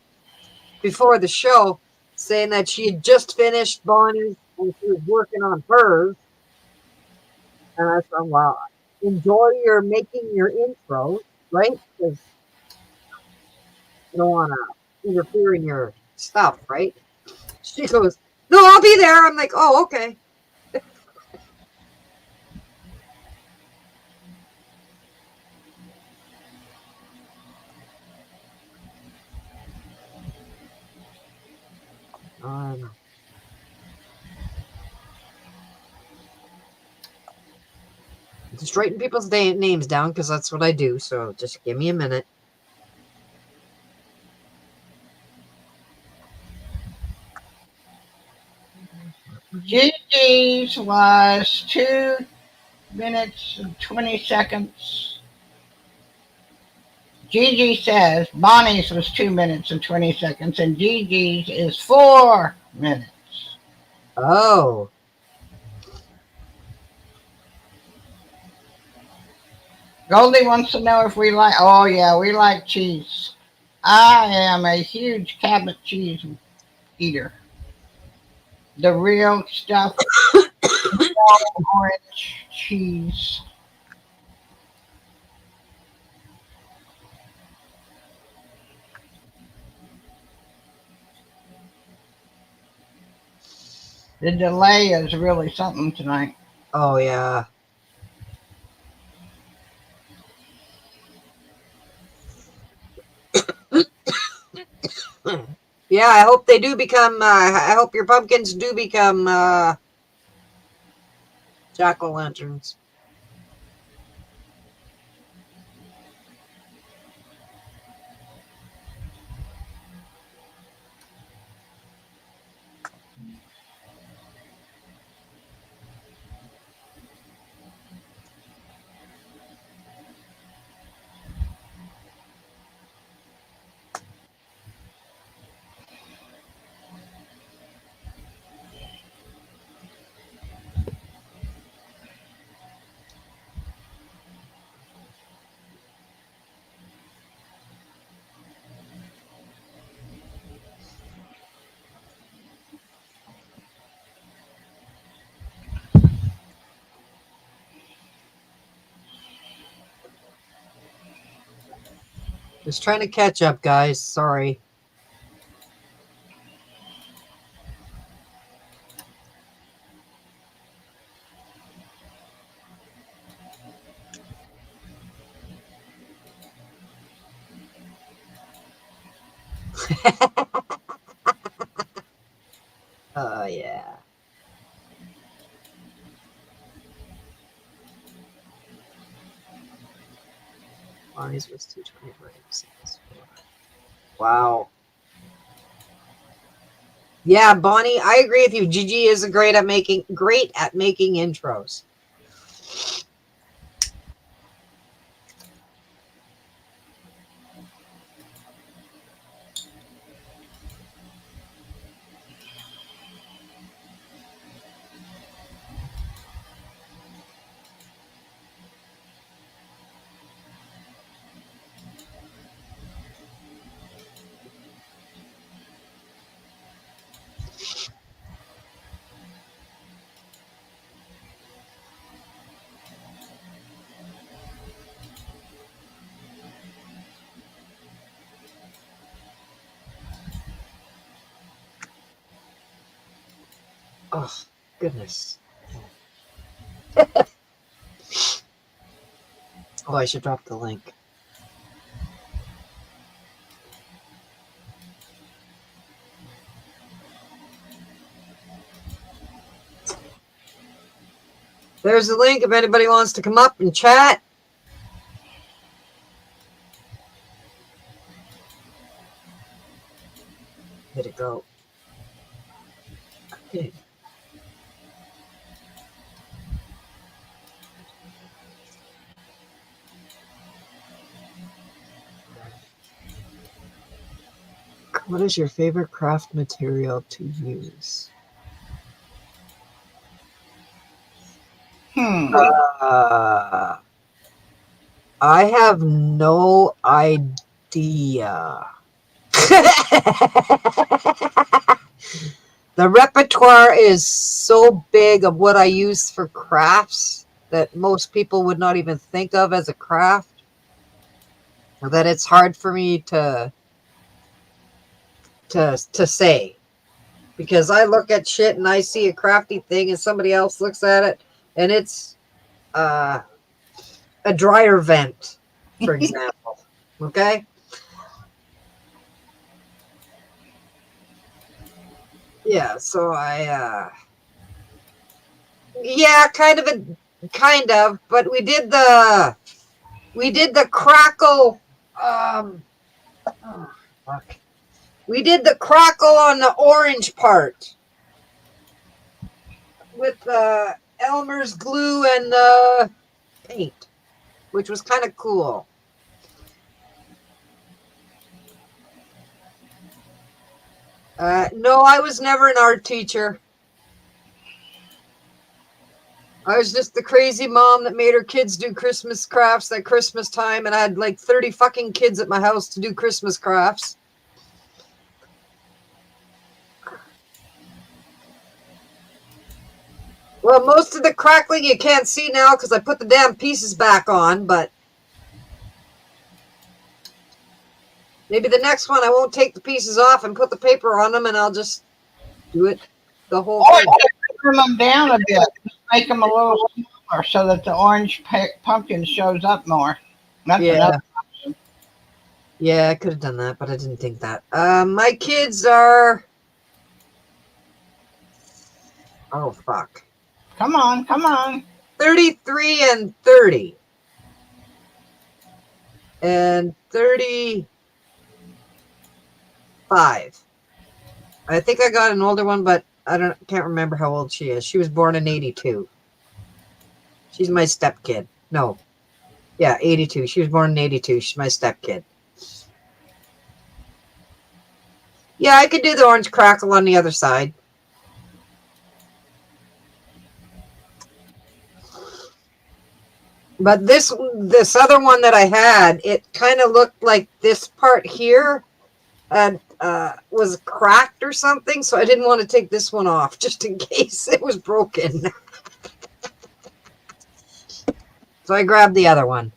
Speaker 1: before the show saying that she had just finished Bonnie's and she was working on hers. And I said, well, enjoy your making your intros, right? Because you don't want to interfere in your stuff, right? She goes, no, I'll be there. I'm like, oh, okay. Just writing people's names down because that's what I do. So just give me a minute.
Speaker 2: Gigi's was 2 minutes and 20 seconds. Gigi says Bonnie's was 2 minutes and 20 seconds, and Gigi's is 4 minutes.
Speaker 1: Oh.
Speaker 2: Goldie wants to know if we like. Oh yeah, we like cheese. I am a huge cabinet cheese eater. The real stuff, orange cheese. The delay is really something tonight.
Speaker 1: Oh yeah. Yeah, I hope they do become, I hope your pumpkins do become, jack-o'-lanterns. Just trying to catch up, guys. Sorry. Oh, yeah. Bonnie's was 225. Wow. Yeah, Bonnie, I agree with you. Gigi is great at making intros. Oh, goodness. Oh, I should drop the link. There's the link if anybody wants to come up and chat. Where'd it go? Okay. What is your favorite craft material to use? I have no idea. The repertoire is so big of what I use for crafts that most people would not even think of as a craft, that it's hard for me to say, because I look at shit and I see a crafty thing and somebody else looks at it and it's a dryer vent, for example. Okay. Yeah, so yeah, kind of, but we did the crackle, oh, fuck. We did the crackle on the orange part with Elmer's glue and paint, which was kind of cool. No, I was never an art teacher. I was just the crazy mom that made her kids do Christmas crafts at Christmas time, and I had like 30 fucking kids at my house to do Christmas crafts. Well, most of the crackling you can't see now because I put the damn pieces back on, but maybe the next one I won't take the pieces off and put the paper on them, and I'll just do it the whole
Speaker 2: Or
Speaker 1: thing.
Speaker 2: just trim them down a bit, make them a little smaller so that the orange pumpkin shows up more. That's another option.
Speaker 1: Yeah, I could have done that, but I didn't think that. My kids are... Oh, fuck.
Speaker 2: Come on.
Speaker 1: 33 and 30. And 35. I think I got an older one, but can't remember how old she is. She was born in 82. She's my stepkid. No. Yeah, 82. She was born in 82. She's my stepkid. Yeah, I could do the orange crackle on the other side. But this other one that I had, it kind of looked like this part here was cracked or something, so I didn't want to take this one off just in case it was broken. So I grabbed the other one.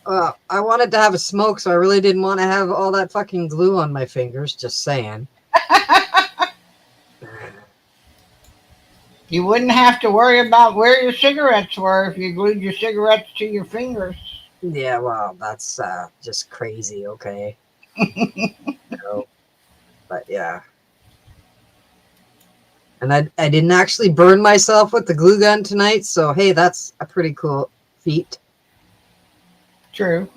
Speaker 1: I wanted to have a smoke, so I really didn't want to have all that fucking glue on my fingers. Just saying.
Speaker 2: You wouldn't have to worry about where your cigarettes were if you glued your cigarettes to your fingers.
Speaker 1: Yeah, well, that's just crazy. Okay. No, but yeah. And I didn't actually burn myself with the glue gun tonight, so hey, that's a pretty cool feat.
Speaker 2: True.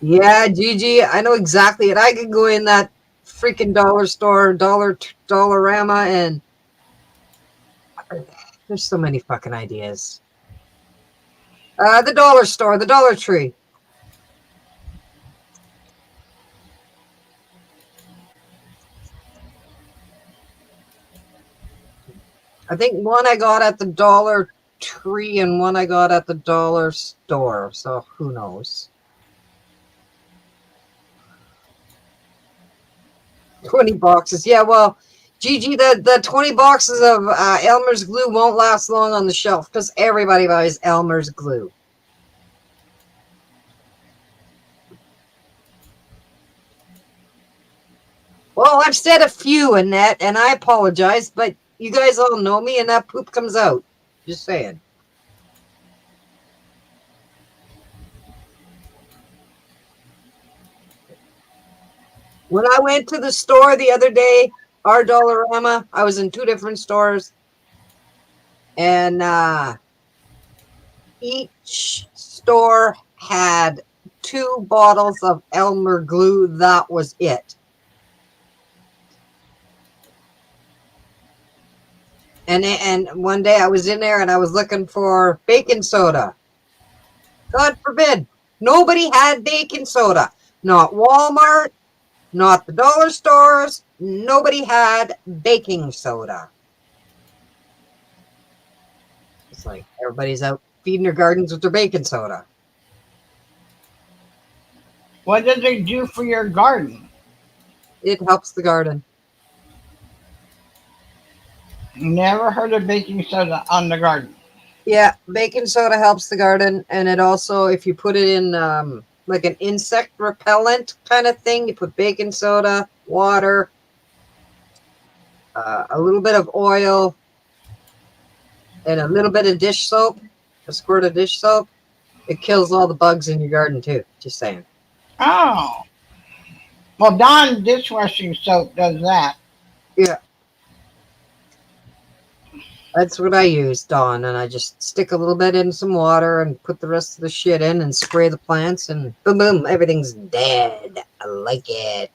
Speaker 1: Yeah, Gigi, I know exactly it. I could go in that freaking dollar store, Dollarama, and there's so many fucking ideas. The dollar store, the Dollar Tree. I think one I got at the Dollar Tree and one I got at the dollar store. So who knows? 20 boxes. Yeah, well, Gigi, the 20 boxes of Elmer's glue won't last long on the shelf because everybody buys Elmer's glue. Well, I've said a few, Annette, and I apologize, but you guys all know me and that poop comes out. Just saying. When I went to the store the other day, our Dollarama, I was in two different stores, and each store had 2 bottles of Elmer glue. That was it. And one day I was in there and I was looking for baking soda. God forbid, nobody had baking soda. Not Walmart, not the dollar stores. Nobody had baking soda. It's like everybody's out feeding their gardens with their baking soda.
Speaker 2: What does it do for your garden?
Speaker 1: It helps the garden.
Speaker 2: Never heard of baking soda on the garden.
Speaker 1: Yeah, baking soda helps the garden, and it also, if you put it in like an insect repellent kind of thing, you put baking soda, water, a little bit of oil, and a little bit of dish soap, a squirt of dish soap. It kills all the bugs in your garden too. Just saying.
Speaker 2: Oh. Well, Dawn dishwashing soap does that.
Speaker 1: Yeah. That's what I use, Dawn, and I just stick a little bit in some water and put the rest of the shit in and spray the plants, and boom, boom, everything's dead. I like it.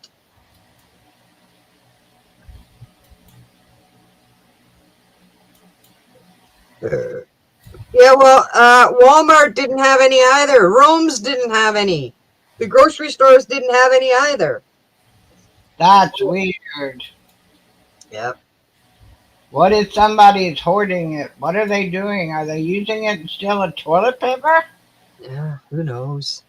Speaker 1: Yeah, well, Walmart didn't have any either. Rome's didn't have any. The grocery stores didn't have any either.
Speaker 2: That's weird.
Speaker 1: Yep.
Speaker 2: What if somebody is hoarding it? What are they doing? Are they using it instead of toilet paper?
Speaker 1: Yeah, who knows?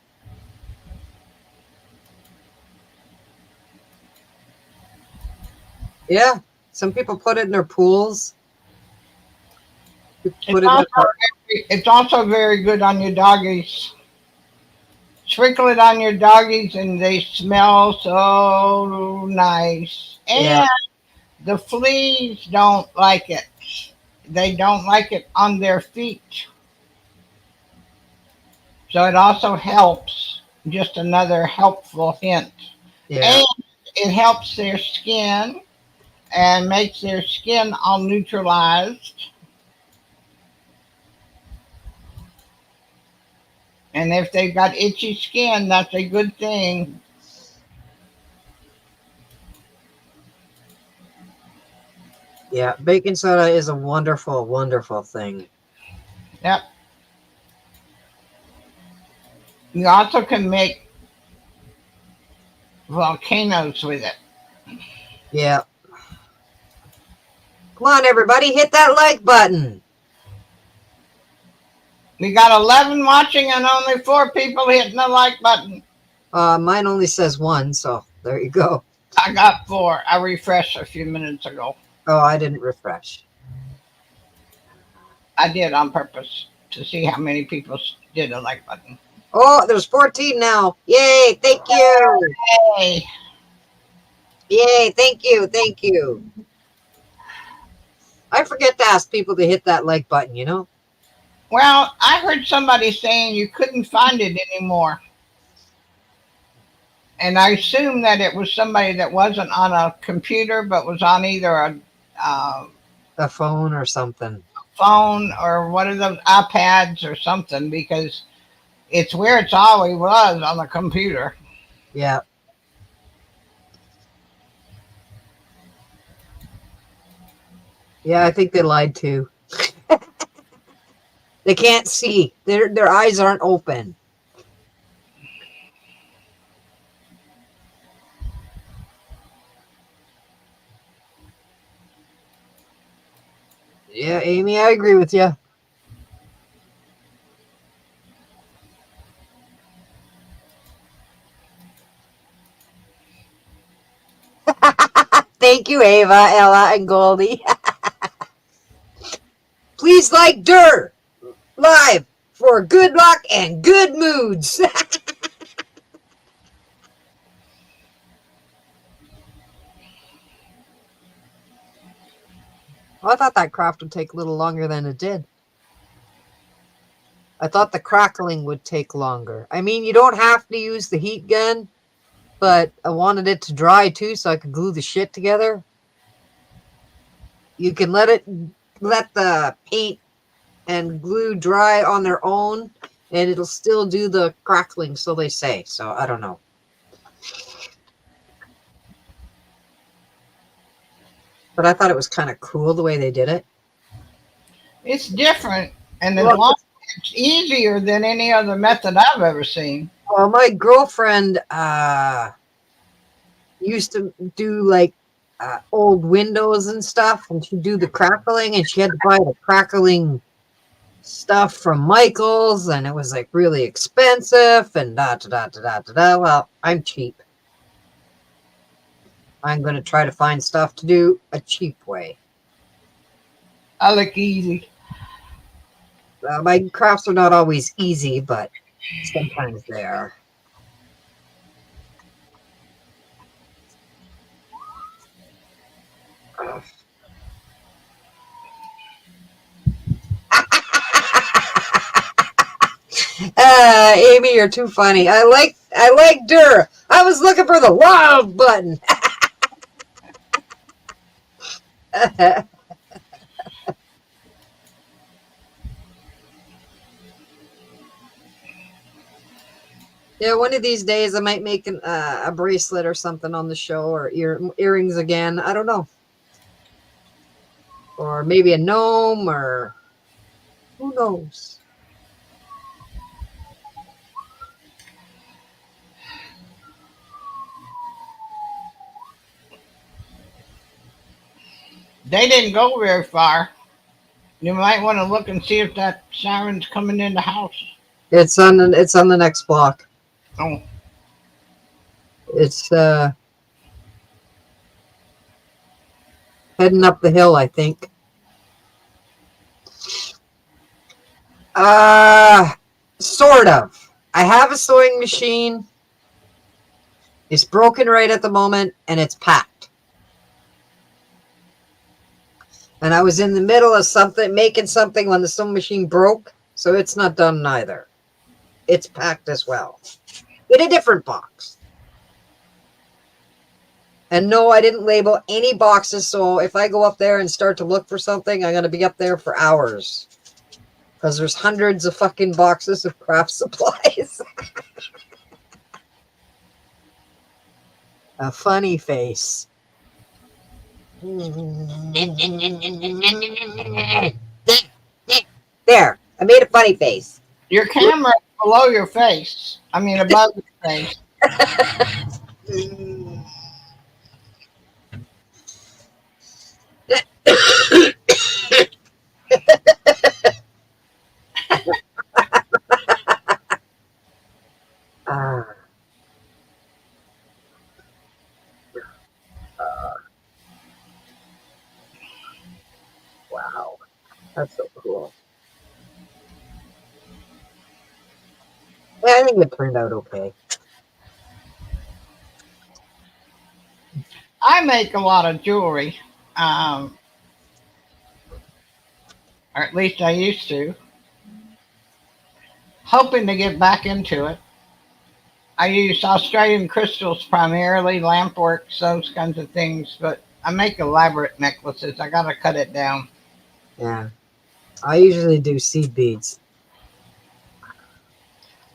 Speaker 1: Yeah, some people put it in their pools.
Speaker 2: It's also very good on your doggies. Sprinkle it on your doggies and they smell so nice. And
Speaker 1: Yeah.
Speaker 2: the fleas don't like it. They don't like it on their feet. So it also helps. Just another helpful hint.
Speaker 1: Yeah.
Speaker 2: And it helps their skin and makes their skin all neutralized. And if they've got itchy skin, that's a good thing.
Speaker 1: Yeah, baking soda is a wonderful, wonderful thing.
Speaker 2: Yep. You also can make volcanoes with it.
Speaker 1: Yeah. Come on, everybody, hit that like button.
Speaker 2: We got 11 watching and only 4 people hitting the like button.
Speaker 1: Mine only says 1, so there you go.
Speaker 2: I got 4. I refreshed a few minutes ago.
Speaker 1: Oh, I didn't refresh.
Speaker 2: I did on purpose to see how many people did a like button.
Speaker 1: Oh, there's 14 now. Yay! Thank you.
Speaker 2: Hey,
Speaker 1: Yay! Thank you. Thank you. I forget to ask people to hit that like button. You know.
Speaker 2: well, I heard somebody saying you couldn't find it anymore. And I assume that it was somebody that wasn't on a computer but was on either a
Speaker 1: A phone or something.
Speaker 2: phone or one of those iPads or something because it's where it's always was on the computer.
Speaker 1: Yeah. Yeah, I think they lied too. They can't see. Their eyes aren't open. Yeah, Amy, I agree with you. Thank you, Ava, Ella, and Goldie. Please like Durr live for good luck and good moods. Well, I thought that craft would take a little longer than it did. I thought the crackling would take longer. I mean, you don't have to use the heat gun, but I wanted it to dry too so I could glue the shit together. You can let the paint and glue dry on their own, and it'll still do the crackling, so they say. So I don't know. But I thought it was kind of cool the way they did it.
Speaker 2: It's different and
Speaker 1: Well,
Speaker 2: it's easier than any other method I've ever seen.
Speaker 1: Well, my girlfriend used to do like old windows and stuff, and she'd do the crackling, and she had to buy the crackling stuff from Michaels, and it was like really expensive, and da da da da da da da. Well, I'm cheap. I'm going to try to find stuff to do a cheap way.
Speaker 2: I look easy.
Speaker 1: My crafts are not always easy, but sometimes they are. Amy, you're too funny. I like Durr. I was looking for the wild button. Yeah, one of these days I might make a bracelet or something on the show, or earrings again. I don't know. Or maybe a gnome, or who knows.
Speaker 2: They didn't go very far. You might want to look and see if that siren's coming in the house.
Speaker 1: It's on the next block.
Speaker 2: Oh,
Speaker 1: It's heading up the hill, I think. Sort of. I have a sewing machine. It's broken right at the moment, and it's packed. And I was in the middle of something, making something when the sewing machine broke, so it's not done neither. It's packed as well, in a different box. And no, I didn't label any boxes, so if I go up there and start to look for something, I'm going to be up there for hours. Because there's hundreds of fucking boxes of craft supplies. A funny face. There, I made a funny face.
Speaker 2: your camera is below your face. I mean, above your face.
Speaker 1: Ah. Wow, that's so cool. I think it turned out okay.
Speaker 2: I make a lot of jewelry, um, or at least I used to. Hoping to get back into it. I use Australian crystals primarily, lamp works, those kinds of things, but I make elaborate necklaces. I gotta cut it down.
Speaker 1: Yeah. I usually do seed beads.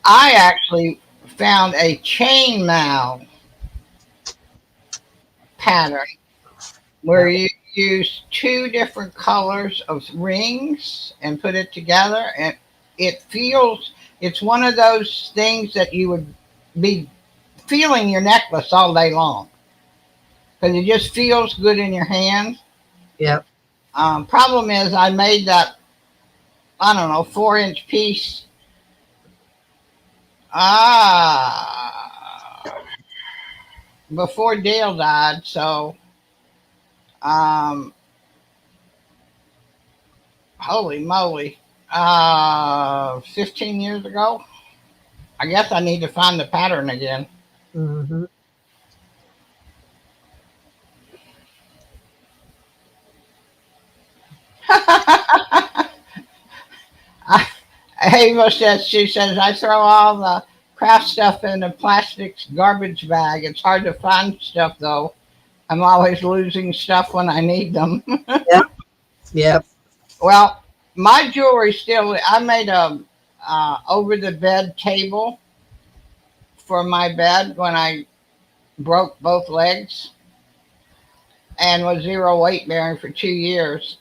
Speaker 2: I actually found a chainmail pattern where
Speaker 1: Yeah.
Speaker 2: you use two different colors of rings and put it together, and it feels it's one of those things that you would be feeling your necklace all day long because it just feels good in your hand.
Speaker 1: Yep.
Speaker 2: Problem is, I made that, I don't know, 4-inch piece. Ah, before Dale died, so um, holy moly, 15 years ago. I guess I need to find the pattern again.
Speaker 1: Mm-hmm.
Speaker 2: Ava says, she says, I throw all the craft stuff in a plastic garbage bag. It's hard to find stuff though. I'm always losing stuff when I need them.
Speaker 1: Yep. Yep.
Speaker 2: Well, my jewelry still, I made a over the bed table for my bed when I broke both legs and was zero weight bearing for 2 years.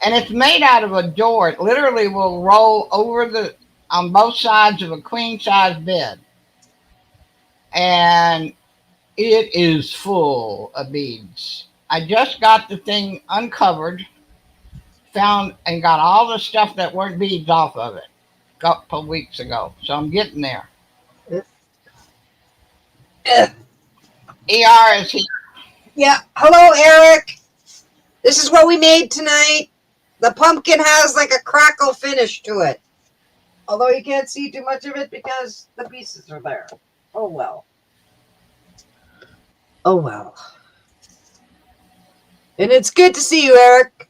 Speaker 2: And it's made out of a door. It literally will roll over the on both sides of a queen size bed, and it is full of beads. I just got the thing uncovered, found and got all the stuff that weren't beads off of it a couple weeks ago. So I'm getting there. ER is here.
Speaker 1: Yeah. Hello, Eric. This is what we made tonight. The pumpkin has like a crackle finish to it. Although you can't see too much of it because the pieces are there. Oh well. Oh well. And it's good to see you, Eric.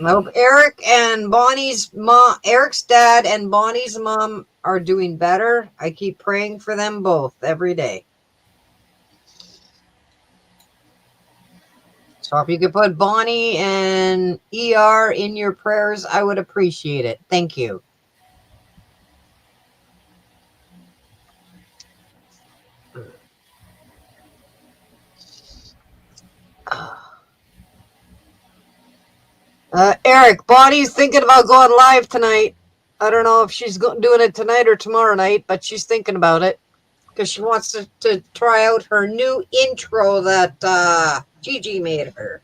Speaker 1: I hope Eric and Bonnie's mom, Eric's dad and Bonnie's mom are doing better. I keep praying for them both every day. So if you could put Bonnie and ER in your prayers, I would appreciate it. Thank you. Eric, Bonnie's thinking about going live tonight. I don't know if she's doing it tonight or tomorrow night, but she's thinking about it because she wants to try out her new intro that Gigi made her.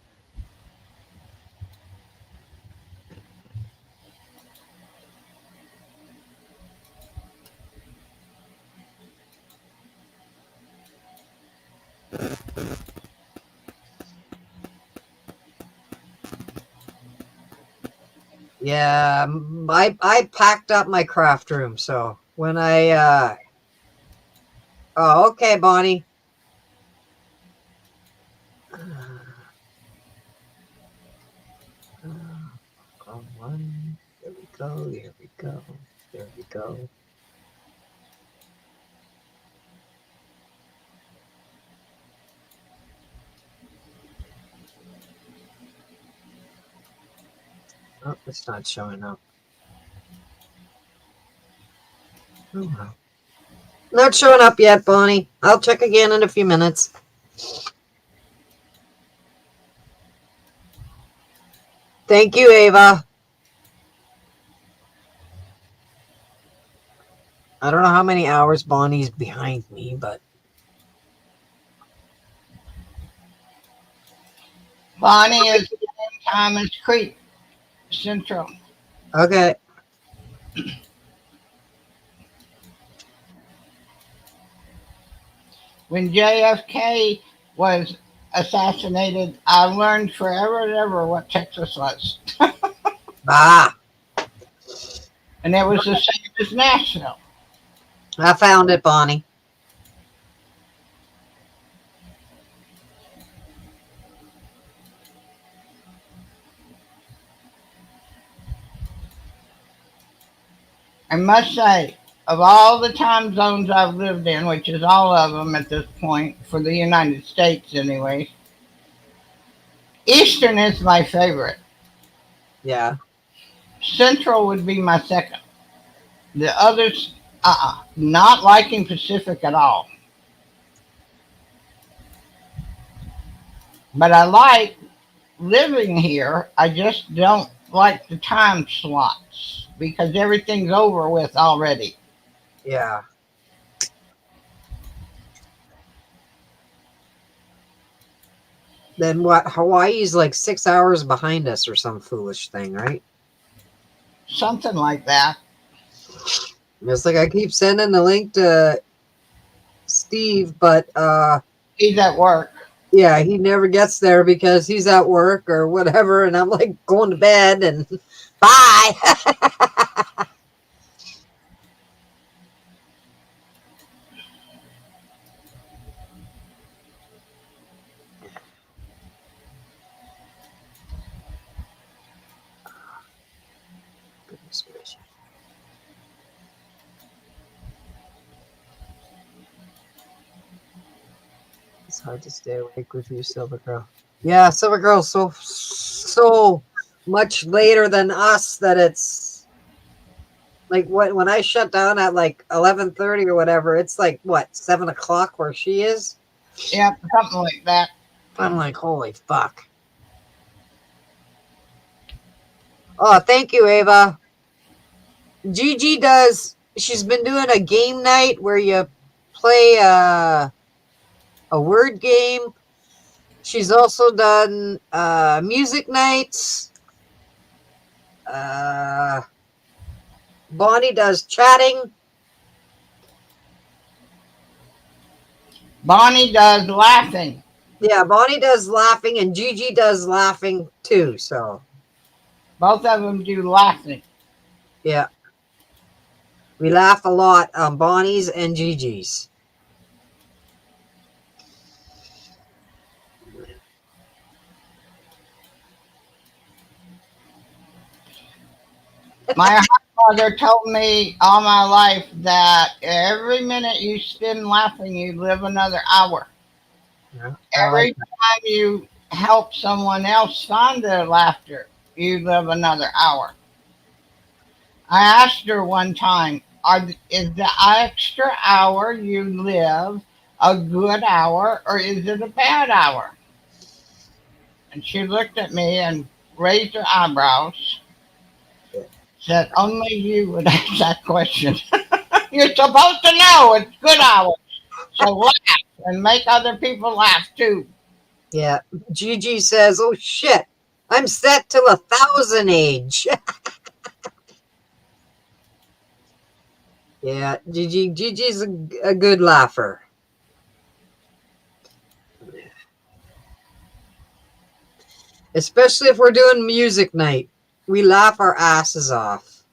Speaker 1: Yeah, I packed up my craft room, so when I oh, okay, Bonnie. One. There we go. Here we go. There we go. Oh, it's not showing up. Oh, well. Not showing up yet, Bonnie. I'll check again in a few minutes. Thank you, Ava. I don't know how many hours Bonnie's behind me, but
Speaker 2: Bonnie is the same time as Creek Central.
Speaker 1: okay.
Speaker 2: When JFK was assassinated, I learned forever and ever what Texas was.
Speaker 1: Ah,
Speaker 2: And it was the same as Nashville.
Speaker 1: I found it, Bonnie.
Speaker 2: I must say, of all the time zones I've lived in, which is all of them at this point, for the United States anyway, Eastern is my favorite.
Speaker 1: Yeah.
Speaker 2: Central would be my second. The others, not liking Pacific at all. But I like living here. I just don't like the time slots because everything's over with already.
Speaker 1: Yeah. Then what? Hawaii's like 6 hours behind us or some foolish thing, right?
Speaker 2: Something like that.
Speaker 1: It's like I keep sending the link to Steve, but
Speaker 2: He's at work.
Speaker 1: yeah, he never gets there because he's at work or whatever, and I'm like going to bed and bye. Goodness gracious. It's hard to stay awake with you, Silver Girl. Yeah, Silver Girl's so much later than us that it's like when I shut down at like 11:30 or whatever, it's like what 7 o'clock where she is.
Speaker 2: Yeah, something like that.
Speaker 1: I'm like, holy fuck. Oh, thank you, Ava. Gigi she's been doing a game night where you play a word game. She's also done music nights. Bonnie does chatting.
Speaker 2: Bonnie does laughing.
Speaker 1: Yeah, Bonnie does laughing and Gigi does laughing too. So,
Speaker 2: Both of them do laughing.
Speaker 1: yeah. We laugh a lot on Bonnie's and Gigi's.
Speaker 2: My mother told me all my life that every minute you spend laughing, you live another hour.
Speaker 1: Yeah,
Speaker 2: Every time you help someone else find their laughter, you live another hour. I asked her one time, is the extra hour you live a good hour or is it a bad hour? And she looked at me and raised her eyebrows, said, only you would ask that question. You're supposed to know it's good hours. So laugh and make other people laugh too.
Speaker 1: yeah. Gigi says, "Oh shit, I'm set till 1,000 age." Yeah, Gigi's a good laugher. Especially if we're doing music night. We laugh our asses off.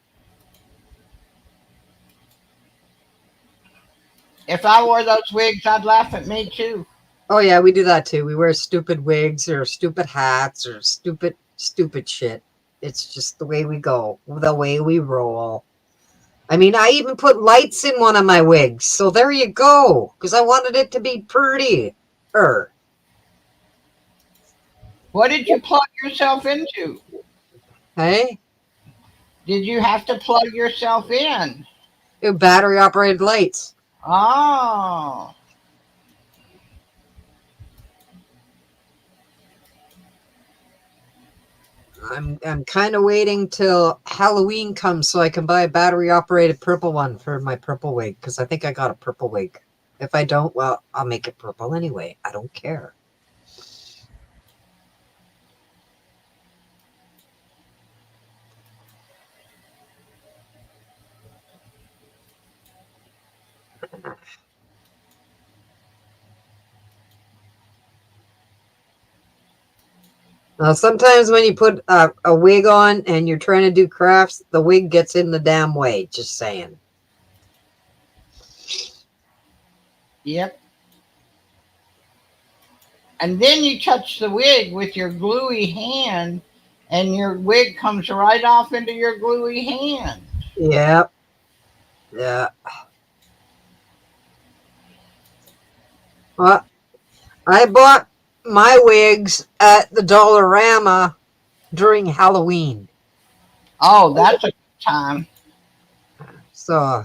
Speaker 2: If I wore those wigs, I'd laugh at me too.
Speaker 1: Oh yeah, we do that too. We wear stupid wigs or stupid hats or stupid shit. It's just the way we go, the way we roll. I mean, I even put lights in one of my wigs. So there you go, because I wanted it to be pretty.
Speaker 2: What did you plug yourself into?
Speaker 1: Hey,
Speaker 2: Did you have to plug yourself in?
Speaker 1: battery operated lights.
Speaker 2: Oh,
Speaker 1: I'm kind of waiting till Halloween comes so I can buy a battery operated purple one for my purple wig because I think I got a purple wig. If I don't, well, I'll make it purple anyway. I don't care. Sometimes when you put a wig on and you're trying to do crafts, the wig gets in the damn way. Just saying.
Speaker 2: Yep. And then you touch the wig with your gluey hand, and your wig comes right off into your gluey hand.
Speaker 1: Yep. Yeah. Well, I bought my wigs at the Dollarama during Halloween.
Speaker 2: Oh, that's a good time.
Speaker 1: So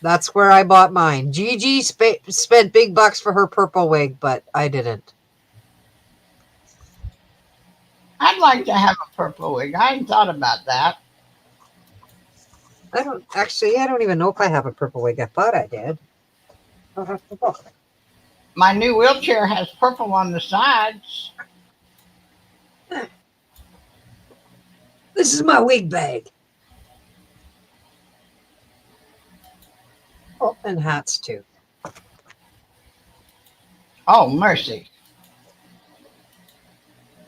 Speaker 1: that's where I bought mine. Gigi spent big bucks for her purple wig, but I didn't.
Speaker 2: I'd like to have a purple wig. I hadn't thought about that.
Speaker 1: I don't even know if I have a purple wig. I thought I did. I'll have to look.
Speaker 2: My new wheelchair has purple on the sides.
Speaker 1: This is my wig bag. Oh, and hats too.
Speaker 2: Oh, mercy.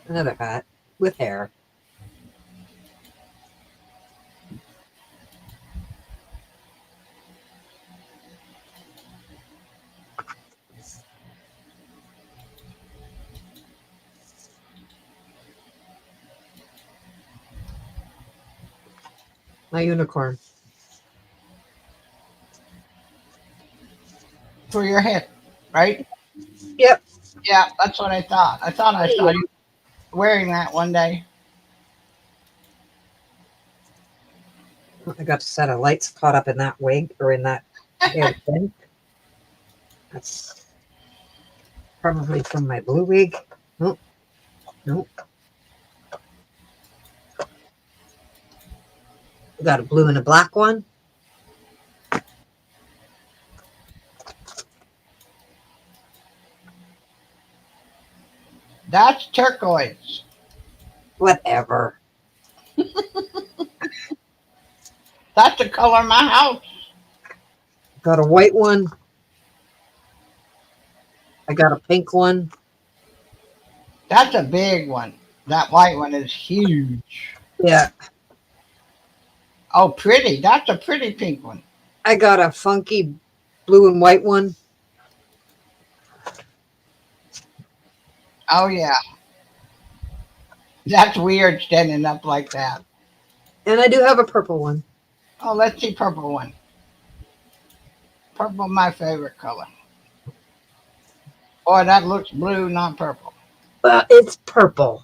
Speaker 1: Another hat with hair. My unicorn.
Speaker 2: For your hip, right?
Speaker 1: Yep.
Speaker 2: Yeah, that's what I thought. I thought I saw you wearing that one day.
Speaker 1: I got a set of lights caught up in that wig or in that hair thing. That's probably from my blue wig. Nope. Nope. We got a blue and a black one.
Speaker 2: That's turquoise.
Speaker 1: Whatever.
Speaker 2: That's the color of my house.
Speaker 1: Got a white one. I got a pink one.
Speaker 2: That's a big one. That white one is huge.
Speaker 1: Yeah.
Speaker 2: Oh, pretty. That's a pretty pink one.
Speaker 1: I got a funky blue and white one.
Speaker 2: Oh, yeah. That's weird standing up like that.
Speaker 1: And I do have a purple one.
Speaker 2: Oh, let's see purple one. Purple, my favorite color. Boy, that looks blue, not purple.
Speaker 1: Well, it's purple.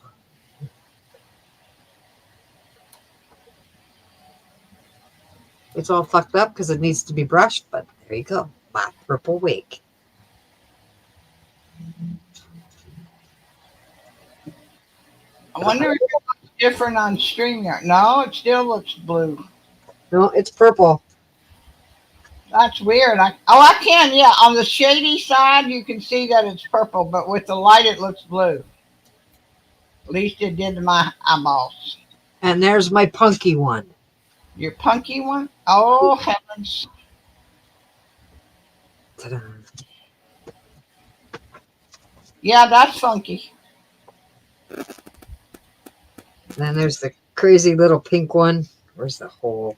Speaker 1: It's all fucked up because it needs to be brushed, but there you go. My purple wig.
Speaker 2: I wonder if it looks different on StreamYard. No, it still looks blue.
Speaker 1: No, it's purple.
Speaker 2: That's weird. I can, yeah. On the shady side, you can see that it's purple, but with the light, it looks blue. At least it did to my eyeballs.
Speaker 1: And there's my punky one.
Speaker 2: Your punky one? Oh, heavens.
Speaker 1: Ta-da.
Speaker 2: Yeah, that's funky.
Speaker 1: And then there's the crazy little pink one. Where's the hole?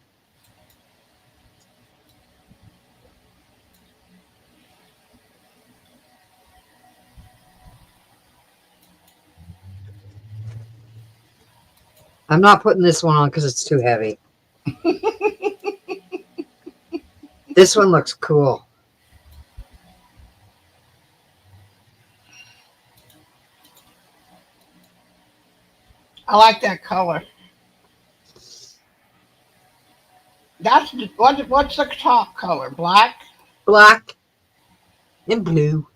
Speaker 1: I'm not putting this one on because it's too heavy. This one looks cool.
Speaker 2: I like that color. That's what's the top color? Black?
Speaker 1: Black and blue.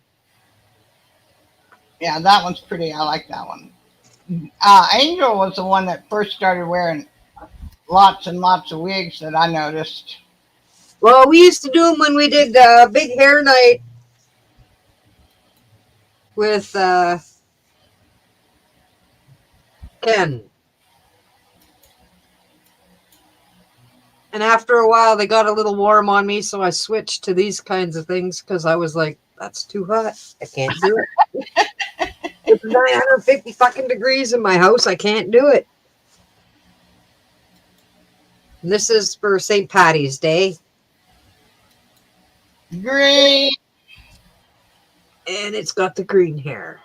Speaker 2: Yeah, that one's pretty. I like that one. Angel was the one that first started wearing lots and lots of wigs that I noticed.
Speaker 1: Well, we used to do them when we did Big Hair Night with Ken. And after a while, they got a little warm on me, so I switched to these kinds of things because I was like, that's too hot. I can't do it. It's 950 fucking degrees in my house. I can't do it. And this is for St. Patty's Day.
Speaker 2: Green.
Speaker 1: And it's got the green hair.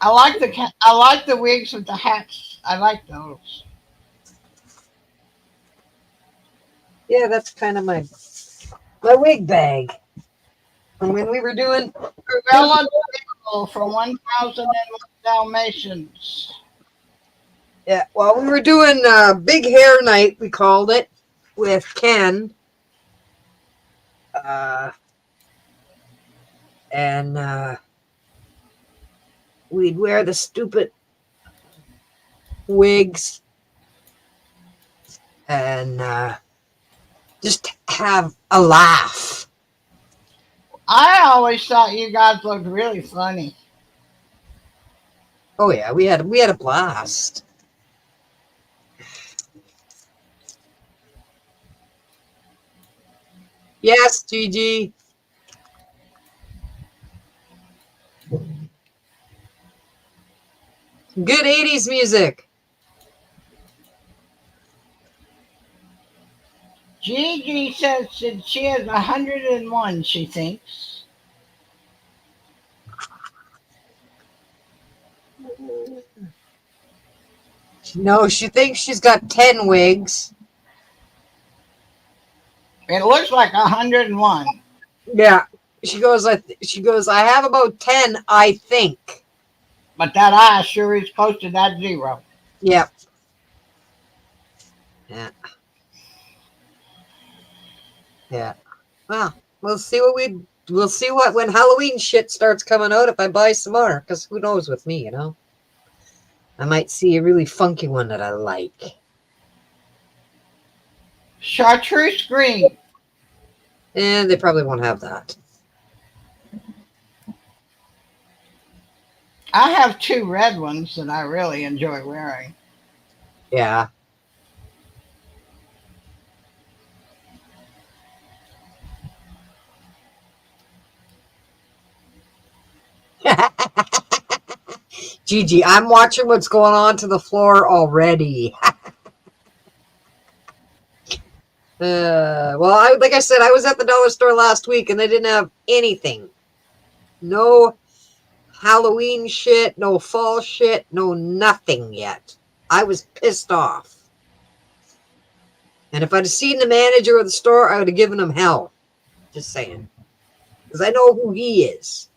Speaker 2: I like the wigs with the hats. I like those.
Speaker 1: Yeah, that's kind of my wig bag. And when we were doing
Speaker 2: Cruella from 1001 Dalmatians.
Speaker 1: Yeah, well, we were doing Big Hair Night, we called it, with Ken. And we'd wear the stupid wigs and just have a laugh.
Speaker 2: I always thought you guys looked really funny.
Speaker 1: Oh yeah, we had a blast. Yes, Gigi. Good 80s music.
Speaker 2: Gigi says that she has 101, she thinks.
Speaker 1: No, she thinks she's got 10 wigs.
Speaker 2: It looks like 101.
Speaker 1: Yeah. She goes, I have about 10, I think.
Speaker 2: But that eye sure is close to that zero.
Speaker 1: Yep. Yeah. Yeah. Well, we'll see what when Halloween shit starts coming out if I buy some more, because who knows with me, you know? I might see a really funky one that I like.
Speaker 2: Chartreuse green.
Speaker 1: And they probably won't have that.
Speaker 2: I have 2 red ones that I really enjoy wearing.
Speaker 1: Yeah. Gigi, I'm watching what's going on to the floor already. Well, like I said, I was at the dollar store last week and they didn't have anything. No Halloween shit, no fall shit, no nothing yet. I was pissed off. And if I'd have seen the manager of the store, I would have given him hell. Just saying. Because I know who he is.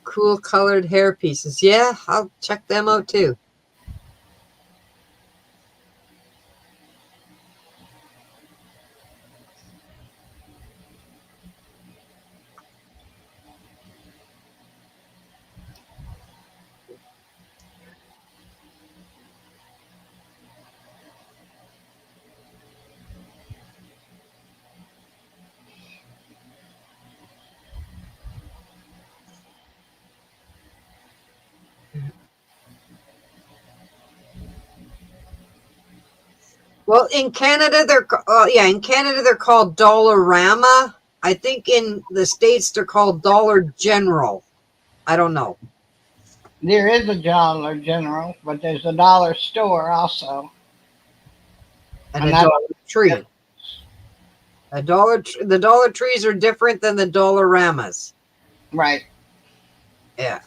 Speaker 1: Cool colored hair pieces. Yeah, I'll check them out too. Well, in Canada, they're called Dollarama. I think in the States they're called Dollar General. I don't know.
Speaker 2: There is a Dollar General, but there's a dollar store also.
Speaker 1: And a Dollar Tree. The Dollar Trees are different than the Dollaramas.
Speaker 2: Right.
Speaker 1: Yeah.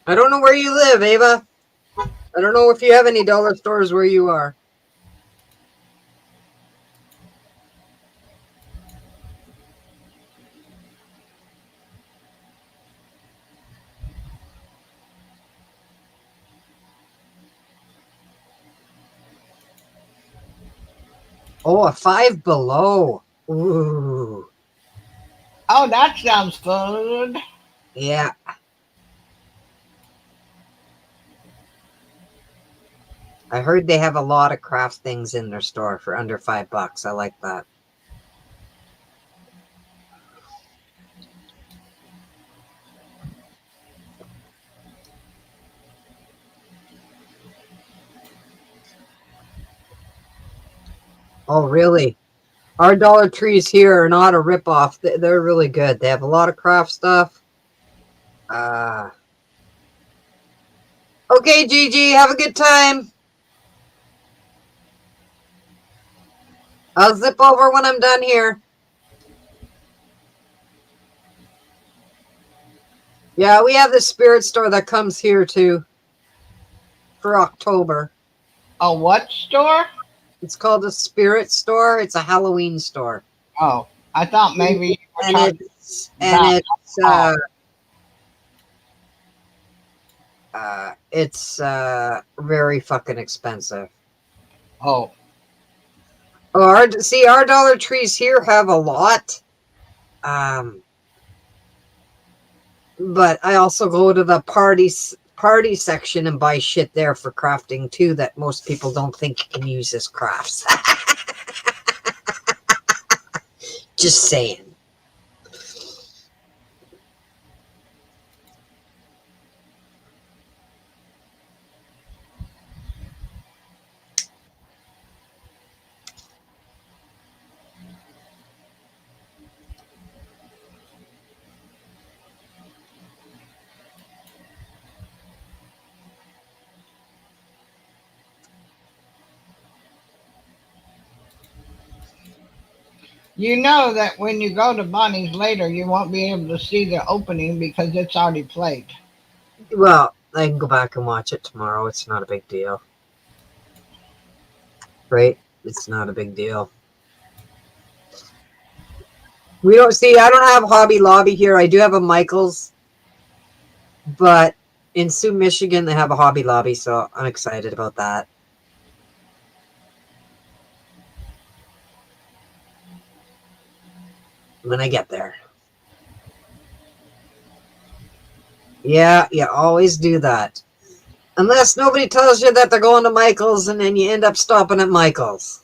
Speaker 1: I don't know where you live, Ava. I don't know if you have any dollar stores where you are. Oh, a Five Below. Ooh.
Speaker 2: Oh, that sounds good.
Speaker 1: Yeah. I heard they have a lot of craft things in their store for under $5. I like that. Oh, really? Our Dollar Trees here are not a ripoff. They're really good. They have a lot of craft stuff. Okay, Gigi, have a good time. I'll zip over when I'm done here. Yeah, we have the spirit store that comes here too for October.
Speaker 2: A what store?
Speaker 1: It's called a spirit store. It's a Halloween store.
Speaker 2: Oh, I thought maybe you were
Speaker 1: And
Speaker 2: talking
Speaker 1: it's
Speaker 2: about
Speaker 1: it's very fucking expensive.
Speaker 2: Oh,
Speaker 1: Oh, our Dollar Trees here have a lot. But I also go to the party section and buy shit there for crafting too that most people don't think you can use as crafts. Just saying.
Speaker 2: you know that when you go to Bonnie's later, you won't be able to see the opening because it's already played.
Speaker 1: Well, I can go back and watch it tomorrow. It's not a big deal. Right? It's not a big deal. I don't have Hobby Lobby here. I do have a Michael's. But in Sioux, Michigan, they have a Hobby Lobby, so I'm excited about that. When I get there. Yeah, you always do that. Unless nobody tells you that they're going to Michael's and then you end up stopping at Michael's.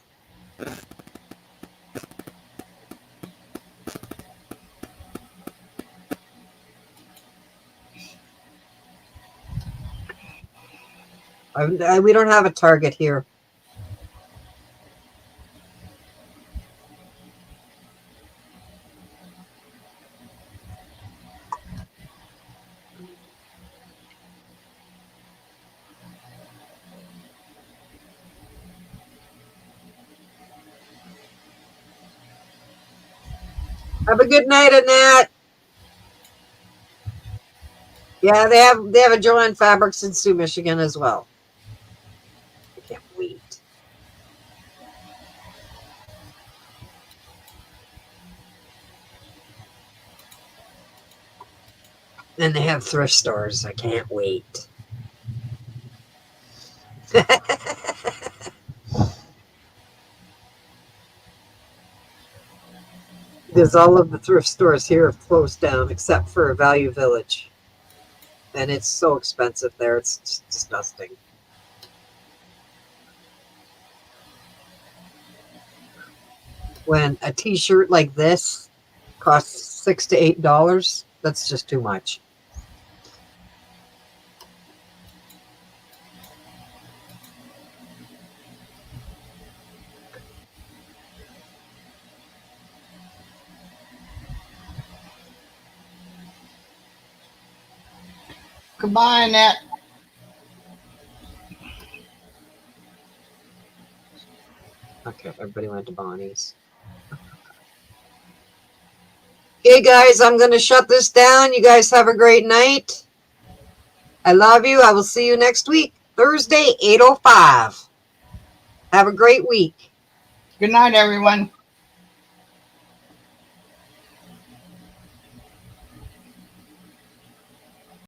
Speaker 1: We don't have a Target here. Have a good night, Annette. Yeah, they have a Joanne Fabrics in Sioux, Michigan as well. I can't wait. And they have thrift stores. I can't wait. Because all of the thrift stores here have closed down except for Value Village. And it's so expensive there. It's just disgusting. When a t-shirt like this costs $6 to $8, that's just too much.
Speaker 2: Goodbye, Annette.
Speaker 1: Okay, everybody went to Bonnie's. Okay, guys, I'm going to shut this down. You guys have a great night. I love you. I will see you next week, Thursday, 8:05. Have a great week.
Speaker 2: Good night, everyone.